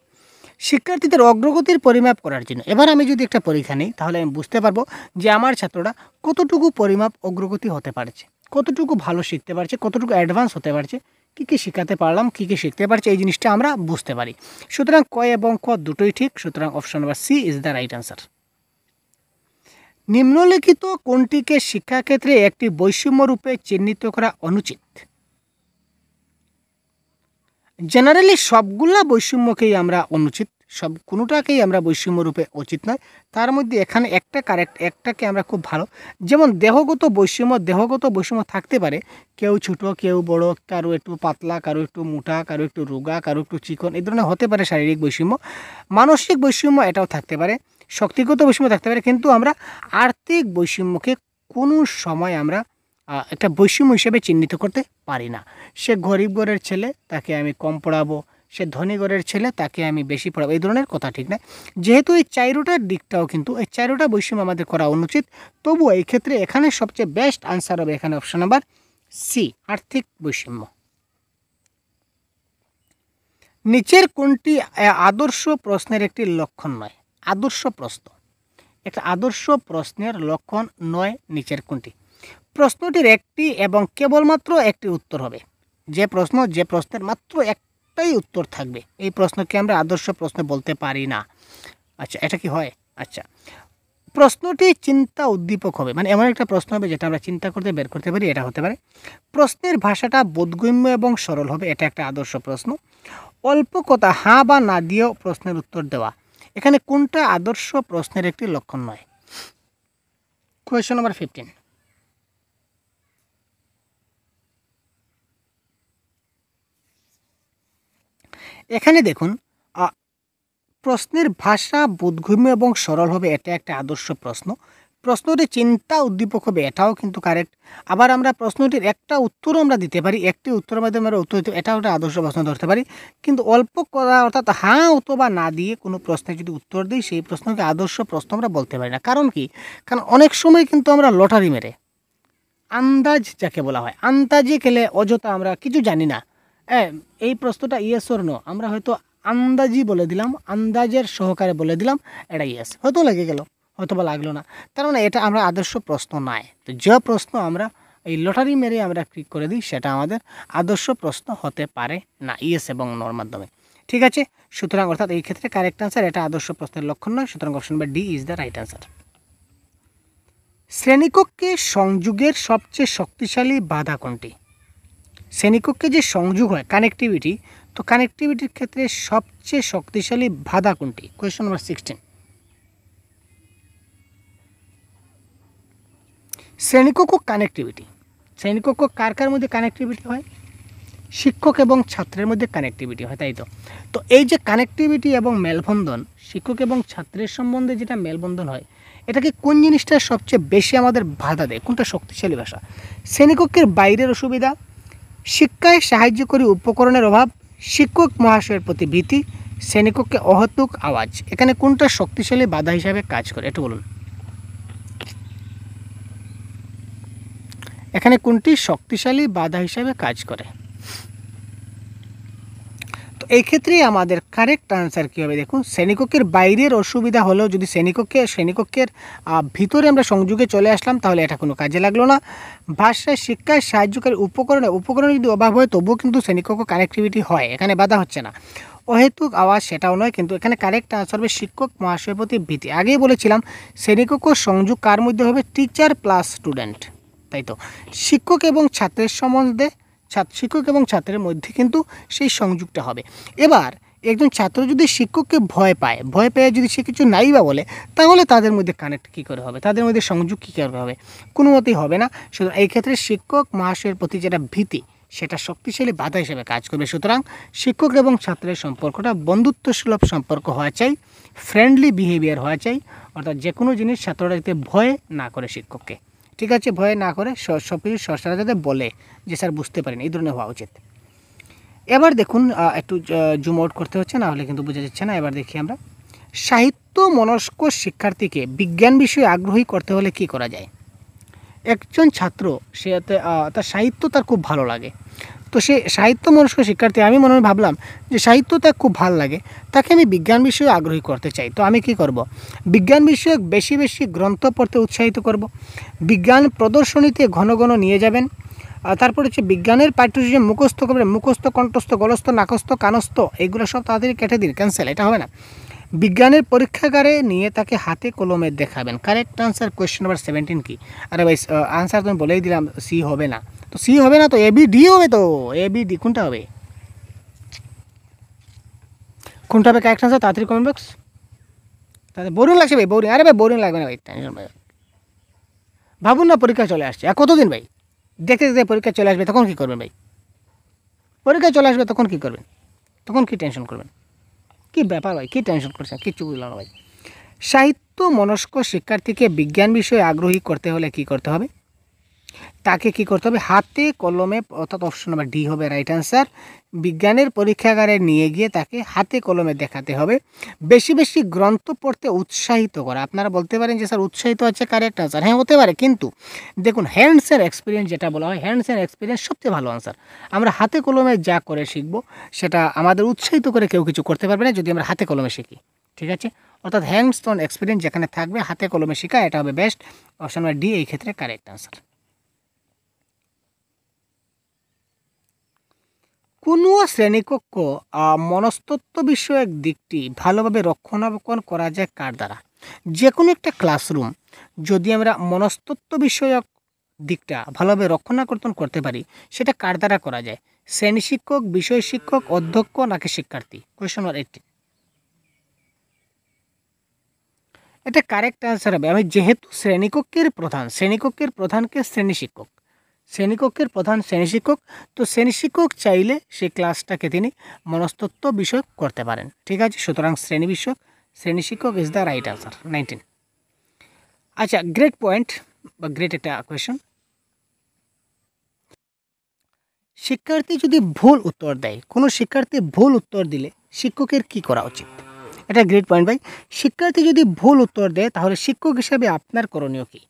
শিক্ষার্থীদের অগ্রগতির পরিমাপ করার জন্য, এবার আমি যদি একটা পরীক্ষা নিই তাহলে আমি বুঝতে পারবো যে আমার ছাত্ররা কতটুকু পরিমাপ অগ্রগতি হতে পারছে, কতটুকু ভালো শিখতে পারছে, কতটুকু অ্যাডভান্স হতে পারছে, কী কী শেখাতে পারলাম, কী কী শিখতে পারছে, এই জিনিসটা আমরা বুঝতে পারি। সুতরাং ক এবং খ দুটোই ঠিক, সুতরাং option number C is the right answer. নিম্নলিখিত কোনটিকে শিক্ষাক্ষেত্রে একটি বৈষম্য রূপে চিহ্নিত করা অনুচিত? জেনারেলি সবগুলা বৈষম্যকেই আমরা অনুচিত, সব কোনোটাকেই আমরা বৈষম্য রূপে উচিত নয়। তার মধ্যে এখানে একটা কারেক্ট, একটাকে আমরা খুব ভালো, যেমন দেহগত বৈষম্য থাকতে পারে, কেউ ছোটো কেউ বড়, কারো একটু পাতলা, কারো একটু মোটা, কারো একটু রোগা, কারো একটু চিকন, এই ধরনের হতে পারে শারীরিক বৈষম্য। মানসিক বৈষম্য এটাও থাকতে পারে, শক্তিগত বৈষম্য থাকতে পারে, কিন্তু আমরা আর্থিক বৈষম্যকে কোনো সময় আমরা একটা বৈষম্য হিসেবে চিহ্নিত করতে পারি না। সে গরিব ঘরের ছেলে, তাকে আমি কম পড়াবো, সে ধনী ঘরের ছেলে, তাকে আমি বেশি পড়াবো, এই ধরনের কথা ঠিক না। যেহেতু এই চাইরোটার দিকটাও কিন্তু, এই চাইরোটা বৈষম্য আমাদের করা অনুচিত, তবুও এই ক্ষেত্রে এখানে সবচেয়ে বেস্ট আনসার হবে এখানে অপশন নাম্বার সি, আর্থিক বৈষম্য। নিচের কোনটি আদর্শ প্রশ্নের একটি লক্ষণ নয়? আদর্শ প্রশ্ন, একটা আদর্শ প্রশ্নের লক্ষণ নয় নিচের কোনটি? প্রশ্নটির একটি এবং কেবলমাত্র একটি উত্তর হবে। যে প্রশ্নের মাত্র একটাই উত্তর থাকবে, এই প্রশ্নকে আমরা আদর্শ প্রশ্ন বলতে পারি না। আচ্ছা, এটা কি হয়? আচ্ছা, প্রশ্নটি চিন্তা উদ্দীপক হবে, মানে এমন একটা প্রশ্ন হবে যেটা আমরা চিন্তা করতে বের করতে পারি, এটা হতে পারে। প্রশ্নের ভাষাটা বোধগম্য এবং সরল হবে, এটা একটা আদর্শ প্রশ্ন। অল্প কথা হ্যাঁ বা না দিয়েও প্রশ্নের উত্তর দেওয়া, এখানে কোনটা আদর্শ প্রশ্নের একটি লক্ষণ নয়? Question number 15। এখানে দেখুন, প্রশ্নের ভাষা বোধগম্য এবং সরল হবে, এটা একটা আদর্শ প্রশ্ন। প্রশ্নটি চিন্তা উদ্দীপক হবে, এটাও কিন্তু কারেক্ট। আবার আমরা প্রশ্নটির একটা উত্তরও আমরা দিতে পারি, একটি উত্তরের মাধ্যমে আমরা উত্তর দিতে, এটাও একটা আদর্শ প্রশ্ন ধরতে পারি। কিন্তু অল্প কথা অর্থাৎ হ্যাঁ অথবা না দিয়ে কোনো প্রশ্নে যদি উত্তর দিই, সেই প্রশ্নকে আদর্শ প্রশ্ন আমরা বলতে পারি না। কারণ কি? কারণ অনেক সময় কিন্তু আমরা লটারি মেরে, আন্দাজ যাকে বলা হয়, আন্দাজে খেলে, অযথা আমরা কিছু জানি না, এই প্রশ্নটা ইয়েস অর নো, আমরা হয়তো আন্দাজি বলে দিলাম, আন্দাজের সহকারে বলে দিলাম এটা ইয়েস, হয়তো লেগে গেল, হয়তো বা লাগলো না, তার মানে এটা আমরা আদর্শ প্রশ্ন নয়। তো যে প্রশ্ন আমরা এই লটারি মেরে আমরা ক্লিক করে দিই, সেটা আমাদের আদর্শ প্রশ্ন হতে পারে না, ইয়েস এবং নোর মাধ্যমে। ঠিক আছে, সুতরাং অর্থাৎ এই ক্ষেত্রে কারেক্ট আনসার, এটা আদর্শ প্রশ্নের লক্ষণ নয়, সুতরাং option number D is the right answer. শ্রেণীকক্ষে সংযোগের সবচেয়ে শক্তিশালী বাধা কোনটি? শ্রেণীকক্ষে যে সংযোগ হয়, কানেক্টিভিটি, তো কানেক্টিভিটির ক্ষেত্রে সবচেয়ে শক্তিশালী বাধা কোনটি? Question number 16। শ্রেণীকক্ষ কানেক্টিভিটি, শ্রেণীকক্ষ কার কার মধ্যে কানেক্টিভিটি হয়? শিক্ষক এবং ছাত্রের মধ্যে কানেক্টিভিটি হয়, তাই তো? তো এই যে কানেক্টিভিটি এবং মেলবন্ধন, শিক্ষক এবং ছাত্রের সম্বন্ধে যেটা মেলবন্ধন হয়, এটাকে কোন জিনিসটা সবচেয়ে বেশি আমাদের বাধা দেয়, কোনটা শক্তিশালী ভাষা? শ্রেণীকক্ষের বাইরের অসুবিধা, শিক্ষায় সাহায্যকারী উপকরণের অভাব, শিক্ষক মহাশয়ের প্রতি ভীতি, শ্রেণীকক্ষে অহেতুক আওয়াজ, এখানে কোনটা শক্তিশালী বাধা হিসাবে কাজ করে একটু বলুন। এখানে কোনটি শক্তিশালী বাধা হিসাবে কাজ করে? তো এই ক্ষেত্রেই আমাদের কারেক্ট আনসার কী হবে দেখুন, শ্রেণীকক্ষের বাইরের অসুবিধা হলেও যদি শ্রেণীকক্ষের ভিতরে আমরা সংযোগে চলে আসলাম তাহলে এটা কোনো কাজে লাগলো না। ভাষায় শিক্ষায় সাহায্যকারী উপকরণ যদি অভাব হয় তবুও কিন্তু শ্রেণীকক্ষ কানেক্টিভিটি হয়, এখানে বাধা হচ্ছে না। অহেতুক আওয়াজ সেটাও নয়, কিন্তু এখানে কারেক্ট আনসার হবে শিক্ষক মহাশয়ের প্রতি ভীতি। আগেই বলেছিলাম শ্রেণীকক্ষ সংযোগ কার মধ্যে হবে, টিচার প্লাস স্টুডেন্ট, তাই তো শিক্ষক এবং ছাত্রের মধ্যে কিন্তু সেই সংযোগটা হবে। এবার একজন ছাত্র যদি শিক্ষককে ভয় পেয়ে যদি সে কিছু নাই বা বলে, তাহলে তাদের মধ্যে কানেক্ট কী করে হবে, তাদের মধ্যে সংযোগ কী করে হবে, কোনো মতেই হবে না। সুতরাং এই ক্ষেত্রে শিক্ষক মহাশয়ের প্রতি যেটা ভীতি সেটা শক্তিশালী বাধা হিসেবে কাজ করবে। সুতরাং শিক্ষক এবং ছাত্রের সম্পর্কটা বন্ধুত্বসুলভ সম্পর্ক হওয়া চাই, ফ্রেন্ডলি বিহেভিয়ার হওয়া চাই, অর্থাৎ যে কোনো জিনিস ছাত্ররা যাতে ভয় না করে শিক্ষককে, ঠিক আছে, ভয় না করে সব কিছু সরসারা যাতে বলে যে স্যার বুঝতে পারেন, এই ধরনের হওয়া উচিত। এবার দেখুন একটু জুম আউট করতে হচ্ছে, না হলে কিন্তু বোঝা যাচ্ছে না। এবার দেখি আমরা, সাহিত্য মনস্ক শিক্ষার্থীকে বিজ্ঞান বিষয়ে আগ্রহী করতে হলে কি করা যায়। একজন ছাত্র সে তার সাহিত্য তার খুব ভালো লাগে, তো সে সাহিত্য মনস্ক শিক্ষার্থী, আমি মনে ভাবলাম যে সাহিত্য তার খুব ভালো লাগে, তাকে আমি বিজ্ঞান বিষয়ে আগ্রহী করতে চাই। তো আমি কি করব, বিজ্ঞান বিষয়ক বেশি বেশি গ্রন্থ পড়তে উৎসাহিত করব, বিজ্ঞান প্রদর্শনীতে ঘন ঘন নিয়ে যাবেন, তারপর হচ্ছে বিজ্ঞানের পাঠ্যসূচি মুখস্থ করবেন, মুখস্থ কণ্ঠস্থ গলস্থ নাকস্থ কানস্থ এগুলো সব তাড়াতাড়ি কেটে দিন, ক্যান্সেল, এটা হবে না। বিজ্ঞানের পরীক্ষাগারে নিয়ে তাকে হাতে কলমে দেখাবেন। কারেক্ট আনসার কোয়েশ্চেন নাম্বার 17 কি? আরে ভাই আনসার তুমি বলেই দিলাম, সি হবে না, তো সি হবে না তো এ বি ডি হবে, তো এ বি ডি কোনটা হবে, কারেক্ট আনসার তাড়াতাড়ি কমেন্ট বক্স। তাদের বোরিং লাগছে ভাই, বোরিং, আরে ভাই বোরিং লাগবে না ভাই, টেনশন ভাই, ভাবুন না পরীক্ষা চলে আসছে, আর কতদিন ভাই, দেখতে দেখতে পরীক্ষা চলে আসবে, তখন কী করবেন ভাই, পরীক্ষা চলে আসবে তখন কী করবেন, তখন কী টেনশন করবেন, কী ব্যাপার ভাই, কী টেনশন করছেন, কিচ্ছু বুঝলাম না ভাই। সাহিত্য মনস্ক শিক্ষার্থীকে বিজ্ঞান বিষয়ে আগ্রহী করতে হলে কি করতে হবে, তাকে কি করতে হবে, হাতে কলমে, অর্থাৎ অপশন নাম্বার ডি হবে রাইট আনসার, বিজ্ঞানের পরীক্ষাগারে নিয়ে গিয়ে তাকে হাতে কলমে দেখাতে হবে, বেশি বেশি গ্রন্থ পড়তে উৎসাহিত করা। আপনারা বলতে পারেন যে স্যার উৎসাহিত হচ্ছে কারেক্ট আনসার, হ্যাঁ হতে পারে, কিন্তু দেখুন হ্যান্ডস অ্যান্ড এক্সপিরিয়েন্স যেটা বলা হয়, হ্যান্ডস অ্যান্ড এক্সপিরিয়েন্স সবচেয়ে ভালো আনসার। আমরা হাতে কলমে যা করে শিখব সেটা আমাদের উৎসাহিত করে কেউ কিছু করতে পারবে না যদি আমরা হাতে কলমে শিখি, ঠিক আছে, অর্থাৎ হ্যান্ডস অন এক্সপিরিয়েন্স যেখানে থাকবে, হাতে কলমে শেখা, এটা হবে বেস্ট, অপশন নাম্বার ডি এই ক্ষেত্রে কারেক্ট আনসার। কোনো শ্রেণীকক্ষ মনস্তত্ত্ব বিষয়ক দিকটি ভালোভাবে রক্ষণাবেক্ষণ করা যায় কার দ্বারা। যে কোনো একটা ক্লাসরুম যদি আমরা মনস্তত্ত্ব বিষয়ক দিকটা ভালোভাবে রক্ষণাবেক্ষণ করতে পারি, সেটা কার দ্বারা করা যায়, শ্রেণী শিক্ষক, বিষয় শিক্ষক, অধ্যক্ষ নাকি শিক্ষার্থী। কোয়েশ্চন নাম্বার 18, এটা কারেক্ট আনসার হবে, আমি যেহেতু শ্রেণীকক্ষের প্রধানকে শ্রেণীকক্ষের প্রধান শ্রেণী শিক্ষক, তো শ্রেণী শিক্ষক চাইলে সেই ক্লাসটাকে তিনি মনস্তত্ত্ব বিষয়ক করতে পারেন, ঠিক আছে, সুতরাং শ্রেণী শিক্ষক ইজ দ্য রাইট আনসার 19। আচ্ছা, গ্রেট পয়েন্ট বা গ্রেট একটা কোয়েশন, শিক্ষার্থী যদি ভুল উত্তর দেয়, কোনো শিক্ষার্থী ভুল উত্তর দিলে শিক্ষকের কি করা উচিত, এটা গ্রেট পয়েন্ট ভাই। শিক্ষার্থী যদি ভুল উত্তর দেয় তাহলে শিক্ষক হিসাবে আপনার করণীয় কী,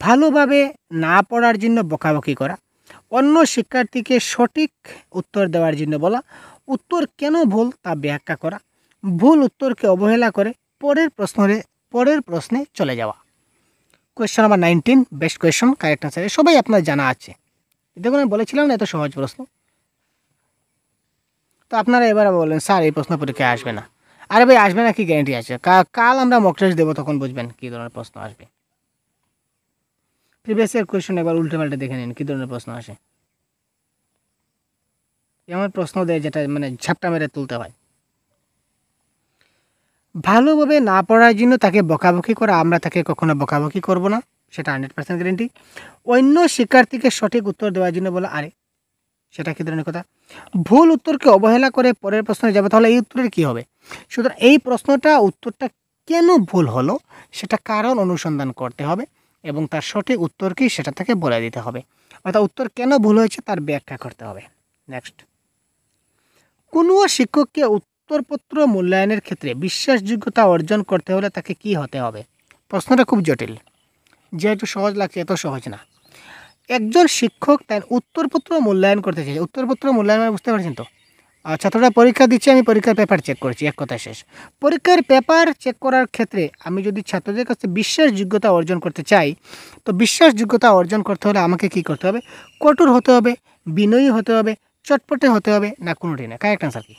ভালোভাবে না পড়ার জন্য বকাবকি করা, অন্য শিক্ষার্থীকে সঠিক উত্তর দেওয়ার জন্য বলা, উত্তর কেন ভুল তা ব্যাখ্যা করা, ভুল উত্তরকে অবহেলা করে পরের প্রশ্নে চলে যাওয়া। Question number 19 best question, correct answer, সবাই আপনার জানা আছে, দেখুন আমি বলেছিলাম না এত সহজ প্রশ্ন। তো আপনারা এবার বললেন স্যার এই প্রশ্ন পরীক্ষায় আসবে না, আরে ভাই আসবে না কি গ্যারান্টি আছে, কাল আমরা মক টেস্ট দেবো, তখন বুঝবেন কী ধরনের প্রশ্ন আসবে। প্রিভিয়াস ইয়ার কোয়েশ্চন একবার উল্টে পাল্টে দেখে নিন কী ধরনের প্রশ্ন আসে, এমন প্রশ্ন দেয় যেটা মানে ঝাপটা মেরে তুলতে হয়। ভালোভাবে না পড়ার জন্য তাকে বকাবকি করা, আমরা তাকে কখনো বকাবকি করব না, সেটা 100% গ্যারেন্টি। অন্য শিক্ষার্থীকে সঠিক উত্তর দেওয়ার জন্য বলা, আরে সেটা কী ধরনের কথা, ভুল উত্তরকে অবহেলা করে পরের প্রশ্নে যাবে, তাহলে এই উত্তরের কী হবে। সুতরাং এই উত্তরটা কেন ভুল হলো সেটা কারণ অনুসন্ধান করতে হবে এবং তার সঠিক উত্তর কী সেটা তাকে বলে দিতে হবে, অর্থাৎ উত্তর কেন ভুল হয়েছে তার ব্যাখ্যা করতে হবে। নেক্সট, কোনো শিক্ষককে উত্তরপত্র মূল্যায়নের ক্ষেত্রে বিশ্বাসযোগ্যতা অর্জন করতে হলে তাকে কি হতে হবে। প্রশ্নটা খুব জটিল, যেহেতু সহজ লাগছে এত সহজ না। একজন শিক্ষক তার উত্তরপত্র মূল্যায়ন করতে চাই, উত্তরপত্র মূল্যায়ন মানে বুঝতে পারছেন তো, ছাত্ররা পরীক্ষা দিচ্ছে, আমি পরীক্ষার পেপার চেক করছি, এক কথা শেষ। পরীক্ষার পেপার চেক করার ক্ষেত্রে আমি যদি ছাত্রদের কাছে বিশ্বাসযোগ্যতা অর্জন করতে চাই, তো বিশ্বাসযোগ্যতা অর্জন করতে হলে আমাকে কি করতে হবে? কঠোর হতে হবে, বিনয়ী হতে হবে, চটপটে হতে হবে, না কোনোটি না? কারেক্ট আনসার কি?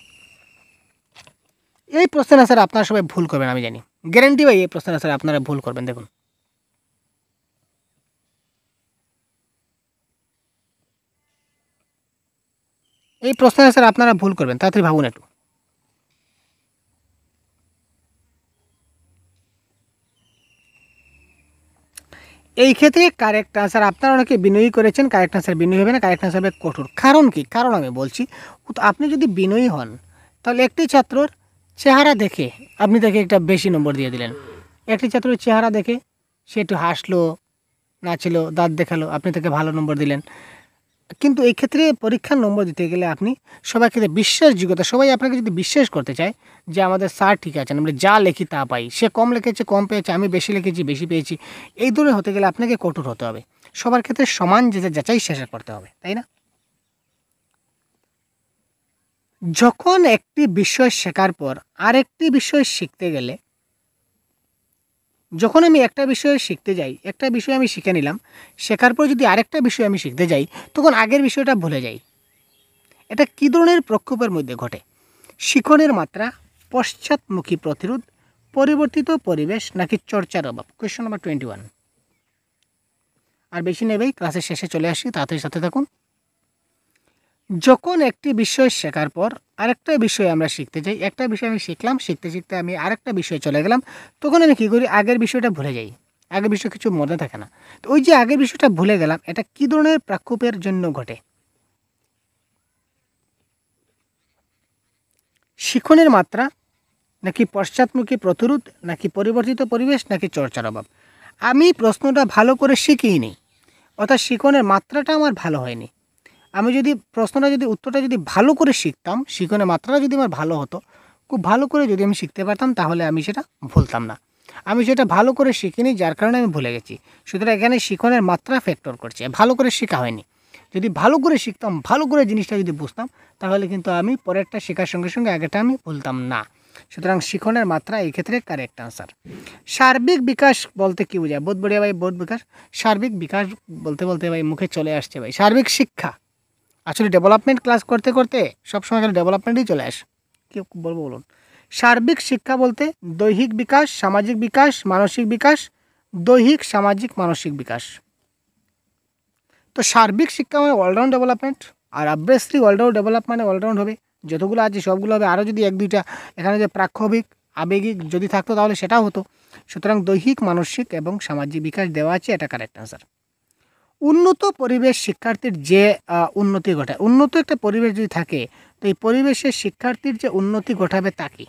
এই প্রশ্নের আনসার আপনারা সবাই ভুল করবেন, আমি জানি, গ্যারান্টি ভাই এই প্রশ্নের আনসার আপনারা ভুল করবেন। দেখুন, এই প্রশ্নের আনসার আপনারা ভুল করবেন, তাড়াতাড়ি ভাবুন একটু। এই ক্ষেত্রে কারেক্ট আনসার, আপনারা অনেকে বিনয়ী করেছেন, কারেক্ট আনসার বিনয়ী হবে না, কারেক্ট আনসার হবে কঠোর। কারণ কি? কারণ আমি বলছি, তো আপনি যদি বিনয়ী হন তাহলে একটি ছাত্রর চেহারা দেখে আপনি তাকে একটা বেশি নম্বর দিয়ে দিলেন। একটি ছাত্রের চেহারা দেখে সে একটু হাসলো, নাচল, দাঁত দেখালো, আপনি তাকে ভালো নম্বর দিলেন। কিন্তু এই ক্ষেত্রে পরীক্ষার নম্বর দিতে গেলে আপনি সবার ক্ষেত্রে বিশ্বাসযোগ্যতা, সবাই আপনাকে যদি বিশ্বাস করতে চায় যে আমাদের স্যার ঠিক আছেন, আমরা যা লিখি তা পাই, সে কম লিখেছে কম পেয়েছে, আমি বেশি লিখেছি বেশি পেয়েছি, এই ধরনের হতে গেলে আপনাকে কঠোর হতে হবে, সবার ক্ষেত্রে সমান যাচাই শেষ করতে হবে, তাই না? যখন একটি বিষয় শেখার পর আরেকটি বিষয় শিখতে গেলে, যখন আমি একটা বিষয় শিখতে যাই, একটা বিষয় আমি শিখে নিলাম, শেখার পর যদি আরেকটা বিষয় আমি শিখতে যাই, তখন আগের বিষয়টা ভুলে যাই। এটা কী ধরনের প্রক্ষোভের মধ্যে ঘটে? শিখনের মাত্রা, পশ্চাৎমুখী প্রতিরোধ, পরিবর্তিত পরিবেশ, নাকি চর্চার অভাব? Question number 21। আর বেশি নেবেই, ক্লাসের শেষে চলে আসি, তাড়াতাড়ি সাথে থাকুন। যখন একটি বিষয় শেখার পর আরেকটা বিষয় আমরা শিখতে যাই, একটা বিষয় আমি শিখলাম, শিখতে শিখতে আমি আরেকটা বিষয়ে চলে গেলাম, তখন আমি কী করি? আগের বিষয়টা ভুলে যাই, আগের বিষয় কিছু মনে থাকে না। তো ওই যে আগের বিষয়টা ভুলে গেলাম, এটা কী ধরনের প্রক্ষোভের জন্য ঘটে? শিখনের মাত্রা, নাকি পশ্চাৎমুখী প্রতিরোধ, নাকি পরিবর্তিত পরিবেশ, নাকি চর্চার অভাব? আমি প্রশ্নটা ভালো করে শিখিনি, অর্থাৎ শিখনের মাত্রাটা আমার ভালো হয়নি। আমি যদি প্রশ্নটা যদি উত্তরটা যদি ভালো করে শিখতাম, শিখনের মাত্রাটা যদি আমার ভালো হতো, খুব ভালো করে যদি আমি শিখতে পারতাম, তাহলে আমি সেটা ভুলতাম না। আমি সেটা ভালো করে শিখিনি, যার কারণে আমি ভুলে গেছি। সুতরাং এখানে শিখনের মাত্রা ফ্যাক্টর করছে, ভালো করে শেখা হয়নি। যদি ভালো করে শিখতাম, ভালো করে জিনিসটা যদি বুঝতাম, তাহলে কিন্তু আমি পরেরটা শেখার সঙ্গে সঙ্গে আগেটা আমি ভুলতাম না। সুতরাং শিখনের মাত্রা এই ক্ষেত্রে কারেক্ট আনসার। সার্বিক বিকাশ বলতে কী বোঝায়? বহুত বড়িয়া ভাই, বহুত বিকাশ। সার্বিক বিকাশ বলতে বলতে ভাই মুখে চলে আসছে ভাই, সার্বিক শিক্ষা। আসলে ডেভেলপমেন্ট ক্লাস করতে করতে সবসময় এখানে ডেভেলপমেন্টই চলে আসে, কী বলবো বলুন। সার্বিক শিক্ষা বলতে দৈহিক বিকাশ, সামাজিক বিকাশ, মানসিক বিকাশ, দৈহিক, সামাজিক, মানসিক বিকাশ। তো সার্বিক শিক্ষা মানে অলরাউন্ড ডেভেলপমেন্ট, আর অবভিয়াসলি অলরাউন্ড ডেভেলপ মানে অলরাউন্ড হবে, যতগুলো আছে সবগুলো হবে। আরও যদি এক দুইটা এখানে যে প্রাক্ষবিক, আবেগিক যদি থাকতো তাহলে সেটাও হতো। সুতরাং দৈহিক, মানসিক এবং সামাজিক বিকাশ দেওয়া আছে, এটা কারেক্ট আনসার। উন্নত পরিবেশ শিক্ষার্থীর যে উন্নতি ঘটায়, উন্নত একটা পরিবেশ যদি থাকে, তো এই পরিবেশে শিক্ষার্থীর যে উন্নতি ঘটাবে তা কি?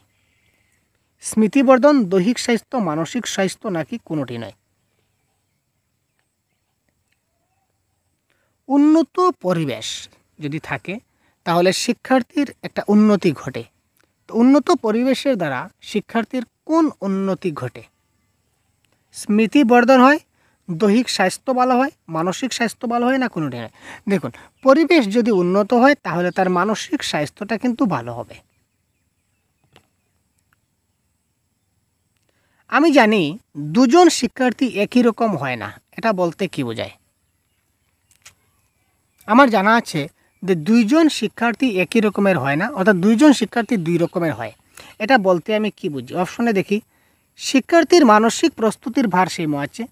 স্মৃতিবর্ধন, দৈহিক স্বাস্থ্য, মানসিক স্বাস্থ্য, নাকি কোনোটি নয়? উন্নত পরিবেশ যদি থাকে তাহলে শিক্ষার্থীর একটা উন্নতি ঘটে। তো উন্নত পরিবেশের দ্বারা শিক্ষার্থীর কোন উন্নতি ঘটে? স্মৃতিবর্ধন হয়, দৈহিক স্বাস্থ্য ভালো হয়, মানসিক স্বাস্থ্য ভালো হয়, না কোনোটি নয়? দেখুন, পরিবেশ যদি উন্নত হয় তাহলে তার মানসিক স্বাস্থ্যটা কিন্তু ভালো হবে। আমি জানি দুজন শিক্ষার্থী একই রকম হয় না, এটা বলতে কী বোঝায়? আমার জানা আছে যে দুইজন শিক্ষার্থী একই রকমের হয় না, অর্থাৎ দুইজন শিক্ষার্থী দুই রকমের হয়। এটা বলতে আমি কি বুঝি? অপশনে দেখি, শিক্ষার্থীর মানসিক প্রস্তুতির ভারসাম্য আছে,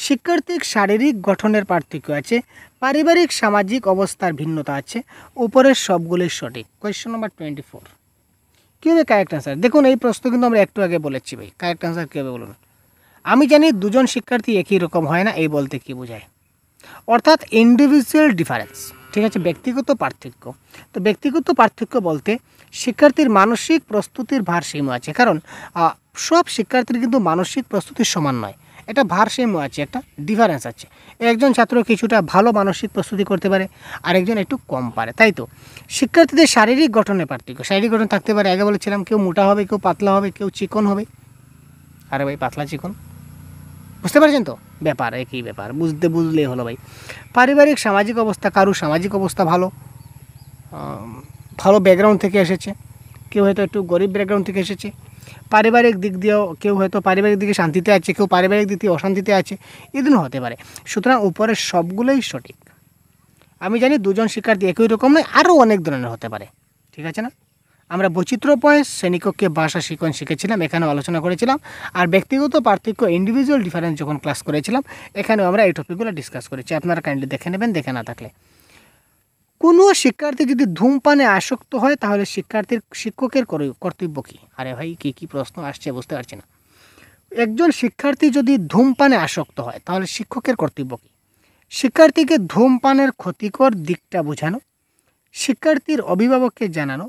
শিক্ষার্থীর শারীরিক গঠনের পার্থক্য আছে, পারিবারিক সামাজিক অবস্থার ভিন্নতা আছে, উপরের সবগুলোই সঠিক। Question number 24। কী হবে কারেক্ট আনসার? দেখুন, এই প্রশ্ন কিন্তু আমরা একটু আগে বলেছি ভাই, কারেক্ট আনসার কী হবে বলুন? আমি জানি দুজন শিক্ষার্থী একই রকম হয় না, এই বলতে কী বোঝায়? অর্থাৎ ইন্ডিভিজুয়াল ডিফারেন্স, ঠিক আছে, ব্যক্তিগত পার্থক্য। তো ব্যক্তিগত পার্থক্য বলতে শিক্ষার্থীর মানসিক প্রস্তুতির ভারসাম্য আছে, কারণ সব শিক্ষার্থীর কিন্তু মানসিক প্রস্তুতির সমান নয়, এটা ভারসাম্য আছে, একটা ডিফারেন্স আছে। একজন ছাত্র কিছুটা ভালো মানসিক প্রস্তুতি করতে পারে, আরেকজন একটু কম পারে, তাই তো? শিক্ষার্থীদের শারীরিক গঠনের পার্থক্য, শারীরিক গঠন থাকতে পারে, আগে বলেছিলাম, কেউ মোটা হবে, কেউ পাতলা হবে, কেউ চিকন হবে। আরে ভাই, পাতলা চিকন বুঝতে পারছেন তো? ব্যাপার একই ব্যাপার, বুঝলেই হলো ভাই। পারিবারিক সামাজিক অবস্থা, কারো সামাজিক অবস্থা ভালো, ভালো ব্যাকগ্রাউন্ড থেকে এসেছে, কেউ হয়তো একটু গরিব ব্যাকগ্রাউন্ড থেকে এসেছে, পারিবারিক দিক দিয়েও কেউ হয়তো পারিবারিক দিকে শান্তিতে আছে, কেউ পারিবারিক দিক দিয়ে অশান্তিতে আছে, এদিনও হতে পারে। সুতরাং উপরের সবগুলোই সঠিক। আমি জানি দুজন শিক্ষার্থী একই রকম নয়, আরও অনেক ধরনের হতে পারে, ঠিক আছে না? আমরা বৈচিত্র্যময় শ্রেণীকক্ষে ভাষা শিখেছিলাম, এখানেও আলোচনা করেছিলাম। আর ব্যক্তিগত পার্থক্য ইন্ডিভিজুয়াল ডিফারেন্স যখন ক্লাস করেছিলাম, এখানেও আমরা এই টপিকগুলো ডিসকাস করেছি। আপনারা কাইন্ডলি দেখে নেবেন, দেখে না থাকলে। কোনো শিক্ষার্থী যদি ধূমপানে আসক্ত হয় তাহলে শিক্ষকের কর্তব্য কী? আরে ভাই, কী প্রশ্ন আসছে বুঝতে পারছি না। একজন শিক্ষার্থী যদি ধূমপানে আসক্ত হয় তাহলে শিক্ষকের কর্তব্য কী? শিক্ষার্থীকে ধূমপানের ক্ষতিকর দিকটা বোঝানো, শিক্ষার্থীর অভিভাবককে জানানো,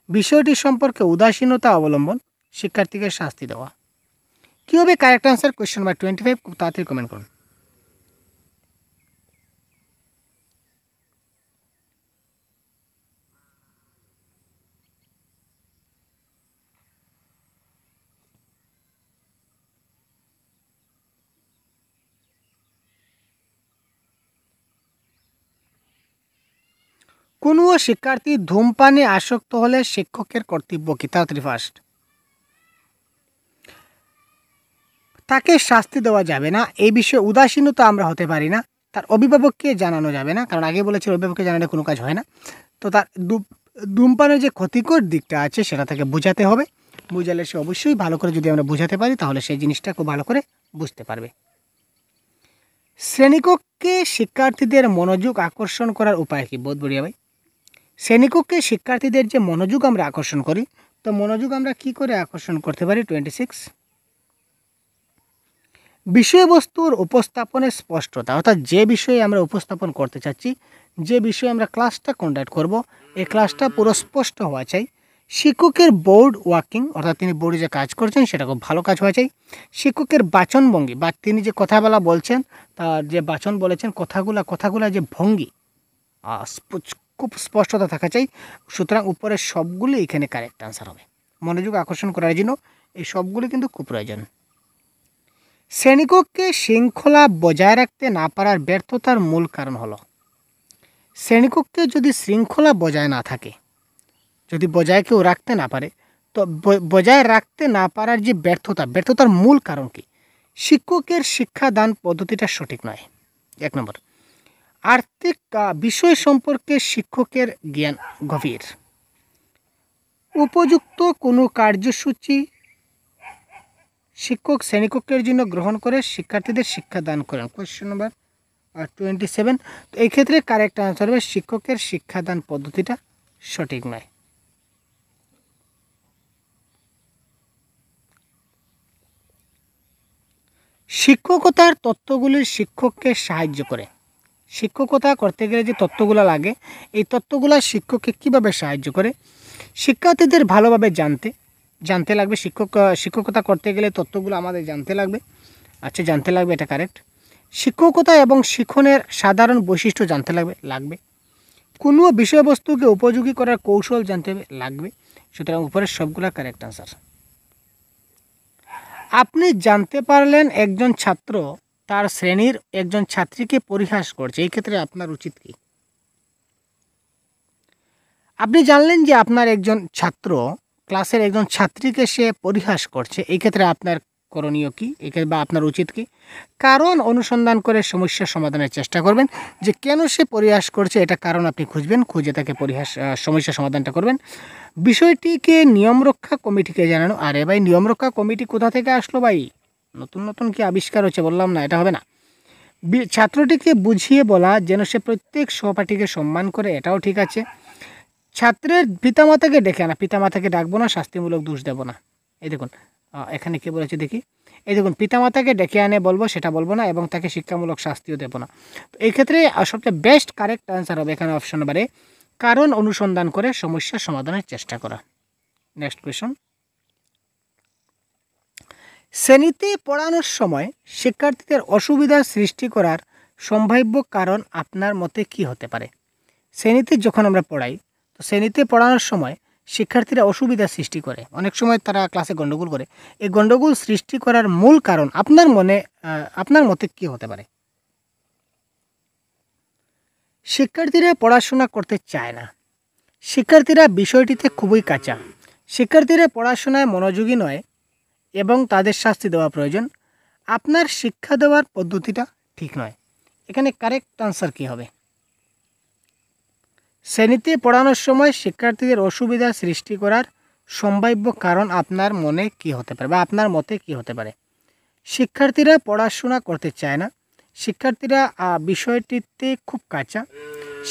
বিষয়টি সম্পর্কে উদাসীনতা অবলম্বন, শিক্ষার্থীকে শাস্তি দেওয়া। কী হবে কারেক্ট আনসার? কোয়েশ্চেন নাম্বার 25, খুব তাড়াতাড়ি কমেন্ট করুন। কোনো শিক্ষার্থী ধূমপানে আসক্ত হলে শিক্ষকের কর্তব্য কী? তাড়াতাড়ি ফার্স্ট। তাকে শাস্তি দেওয়া যাবে না, এই বিষয়ে উদাসীনতা আমরা হতে পারি না। তার অভিভাবককে জানানো যাবে না, কারণ আগে বলেছি অভিভাবককে জানালে কোনো কাজ হয় না। তো তার ধূমপানের যে ক্ষতিকর দিকটা আছে সেটা তাকে বোঝাতে হবে। বোঝালে সে অবশ্যই ভালো করে, যদি আমরা বোঝাতে পারি তাহলে সেই জিনিসটা খুব ভালো করে বুঝতে পারবে। শ্রেণীকক্ষে শিক্ষার্থীদের মনোযোগ আকর্ষণ করার উপায় কী? বহুত বড়িয়া ভাই। শ্রেণীকক্ষে শিক্ষার্থীদের যে মনোযোগ আমরা আকর্ষণ করি, তো মনোযোগ আমরা কি করে আকর্ষণ করতে পারি? 26, বিষয়বস্তুর উপস্থাপনের স্পষ্টতা, অর্থাৎ যে বিষয়ে আমরা উপস্থাপন করতে চাচ্ছি, যে বিষয়ে আমরা ক্লাসটা কন্ডাক্ট করব, এই ক্লাসটা পুরো স্পষ্ট হওয়া চাই। শিক্ষকের বোর্ড ওয়ার্কিং, অর্থাৎ তিনি বোর্ডে যে কাজ করছেন সেটা খুব ভালো কাজ হওয়া চাই। শিক্ষকের বাচনভঙ্গি, বা তিনি যে কথাগুলা বলছেন, তার যে বাচন বলেছেন, কথাগুলা যে ভঙ্গি, খুব স্পষ্টতা থাকা চাই। সুতরাং উপরের সবগুলি এখানে কারেক্ট আনসার হবে। মনোযোগ আকর্ষণ করার জন্য এই সবগুলি কিন্তু খুব প্রয়োজন। শ্রেণীকক্ষে শৃঙ্খলা বজায় রাখতে না পারার ব্যর্থতার মূল কারণ হলো, শ্রেণীকক্ষে যদি শৃঙ্খলা বজায় না থাকে, যদি বজায় কেউ রাখতে না পারে, তো বজায় রাখতে না পারার যে ব্যর্থতার মূল কারণ কি? শিক্ষকের শিক্ষাদান পদ্ধতিটা সঠিক নয়, 1 নম্বর। আর্থিক বিষয় সম্পর্কে শিক্ষকের জ্ঞান গভীর, উপযুক্ত কোনো কার্যসূচি শিক্ষক শ্রেণীকক্ষের জন্য গ্রহণ করে শিক্ষার্থীদের শিক্ষাদান করেন। Question number 27। তো এই ক্ষেত্রে কারেক্ট আনসার হবে শিক্ষকের শিক্ষাদান পদ্ধতিটা সঠিক নয়। শিক্ষকতার তত্ত্বগুলি শিক্ষককে সাহায্য করে। শিক্ষকতা করতে গেলে যে তত্ত্বগুলো লাগে, এই তত্ত্বগুলো শিক্ষককে কীভাবে সাহায্য করে? শিক্ষার্থীদের ভালোভাবে জানতে লাগবে। শিক্ষকতা করতে গেলে তত্ত্বগুলো আমাদের জানতে লাগবে। আচ্ছা, জানতে লাগবে, এটা কারেক্ট। শিক্ষকতা এবং শিক্ষণের সাধারণ বৈশিষ্ট্য জানতে লাগবে। কোনো বিষয়বস্তুকে উপযোগী করার কৌশল জানতে লাগবে। সুতরাং উপরের সবগুলো কারেক্ট আনসার। আপনি জানতে পারলেন একজন ছাত্র তার শ্রেণীর একজন ছাত্রীকে পরিহাস করছে, এই ক্ষেত্রে আপনার উচিত কি? আপনি জানলেন যে আপনার একজন ছাত্র ক্লাসের একজন ছাত্রীকে সে পরিহাস করছে, এই ক্ষেত্রে আপনার করণীয় কী, বা আপনার উচিত কি? কারণ অনুসন্ধান করে সমস্যা সমাধানের চেষ্টা করবেন, যে কেন সে পরিহাস করছে, এটা কারণ আপনি খুঁজবেন, খুঁজে তাকে সমস্যা সমাধানটা করবেন। বিষয়টিকে নিয়মরক্ষা কমিটিকে জানানো। আরে ভাই, নিয়মরক্ষা কমিটি কোথা থেকে আসলো ভাই? নতুন কি আবিষ্কার হচ্ছে? বললাম না, এটা হবে না। ছাত্রটিকে বুঝিয়ে বলা যেন সে প্রত্যেক সহপাঠীকে সম্মান করে, এটাও ঠিক আছে। ছাত্রের পিতামাতাকে ডেকে আনা, পিতামাতাকে ডাকবো না, শাস্তিমূলক দোষ দেব না। এই দেখুন এখানে কে বলেছে দেখি, এই দেখুন, পিতামাতাকে ডেকে আনে বলবো, সেটা বলবো না, এবং তাকে শিক্ষামূলক শাস্তিও দেবো না। তো এই ক্ষেত্রে সবচেয়ে বেস্ট কারেক্ট আনসার হবে এখানে অপশন নাম্বারে, কারণ অনুসন্ধান করে সমস্যা সমাধানের চেষ্টা করা। Next question. শ্রেণীতে পড়ানোর সময় শিক্ষার্থীদের অসুবিধার সৃষ্টি করার সম্ভাব্য কারণ আপনার মতে কি হতে পারে? শ্রেণীতে যখন আমরা পড়াই, তো শ্রেণীতে পড়ানোর সময় শিক্ষার্থীরা অসুবিধার সৃষ্টি করে, অনেক সময় তারা ক্লাসে গণ্ডগোল করে। এই গণ্ডগোল সৃষ্টি করার মূল কারণ আপনার মতে কি হতে পারে? শিক্ষার্থীরা পড়াশোনা করতে চায় না, শিক্ষার্থীরা বিষয়টিতে খুবই কাঁচা। শিক্ষার্থীরা পড়াশোনায় মনোযোগী নয় এবং তাদের শাস্তি দেওয়া প্রয়োজন। আপনার শিক্ষা দেওয়ার পদ্ধতিটা ঠিক নয়। এখানে কারেক্ট আনসার কী হবে? শ্রেণীতে পড়ানোর সময় শিক্ষার্থীদের অসুবিধা সৃষ্টি করার সম্ভাব্য কারণ আপনার মনে কী হতে পারে বা আপনার মতে কী হতে পারে? শিক্ষার্থীরা পড়াশোনা করতে চায় না। শিক্ষার্থীরা বিষয়টিতে খুব কাঁচা।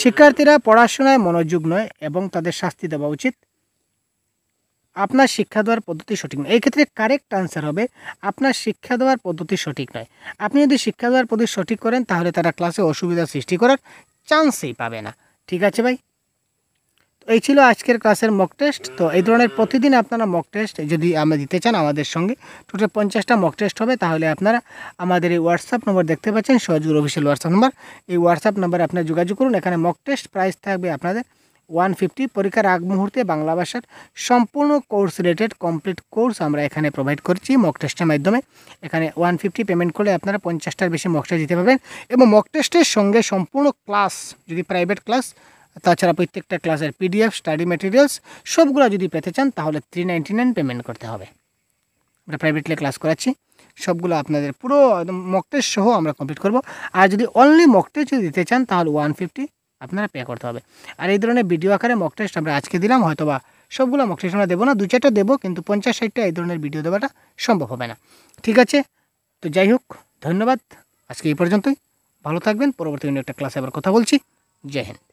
শিক্ষার্থীরা পড়াশোনায় মনোযোগ নয় এবং তাদের শাস্তি দেওয়া উচিত। আপনার শিক্ষা দেওয়ার পদ্ধতি সঠিক নয়। এই ক্ষেত্রে কারেক্ট আনসার হবে আপনার শিক্ষা দেওয়ার পদ্ধতি সঠিক নয়। আপনি যদি শিক্ষা দেওয়ার পদ্ধতি সঠিক করেন তাহলে তারা ক্লাসে অসুবিধা সৃষ্টি করার চান্সই পাবে না। ঠিক আছে ভাই? তো এই ছিল আজকের ক্লাসের মক টেস্ট। তো এই ধরনের প্রতিদিন আপনারা মক টেস্ট যদি আমরা দিতে চান আমাদের সঙ্গে, টোটাল 50টা মক টেস্ট হবে। তাহলে আপনারা আমাদের এই হোয়াটসঅ্যাপ নম্বর দেখতে পাচ্ছেন, সহজগুরু অফিসিয়াল হোয়াটসঅ্যাপ নম্বর। এই হোয়াটসঅ্যাপ নম্বরে আপনারা যোগাযোগ করুন। এখানে মক টেস্ট প্রাইস থাকবে আপনাদের 150। পরীক্ষার আগ মুহূর্তে বাংলা ভাষার সম্পূর্ণ কোর্স রিলেটেড কমপ্লিট কোর্স আমরা এখানে প্রোভাইড করছি মক টেস্টের মাধ্যমে। এখানে 150 পেমেন্ট করলে আপনারা 50টার বেশি মক টেস্ট দিতে পারবেন এবং মক টেস্টের সঙ্গে সম্পূর্ণ ক্লাস, যদি প্রাইভেট ক্লাস, তাছাড়া প্রত্যেকটা ক্লাসের পিডিএফ, স্টাডি ম্যাটেরিয়ালস সবগুলো যদি পেতে চান তাহলে 399 পেমেন্ট করতে হবে। আমরা প্রাইভেটলি ক্লাস করাচ্ছি, সবগুলো আপনাদের পুরো একদম মক টেস্ট সহ আমরা কমপ্লিট করব। আর যদি অনলি মক টেস্ট যদি দিতে চান তাহলে 150 আপনারা পে করতে হবে। আর এই ধরনের ভিডিও আকারে মক টেস্ট আমরা আজকে দিলাম, হয়তো বা সবগুলো মক টেস্ট আমরা দেবো না, 2-4টা দেবো, কিন্তু 50-60টা এই ধরনের ভিডিও দেওয়াটা সম্ভব হবে না। ঠিক আছে? তো যাই হোক, ধন্যবাদ। আজকে এই পর্যন্তই। ভালো থাকবেন। পরবর্তী একটা ক্লাসে আবার কথা বলছি। জয় হিন্দ।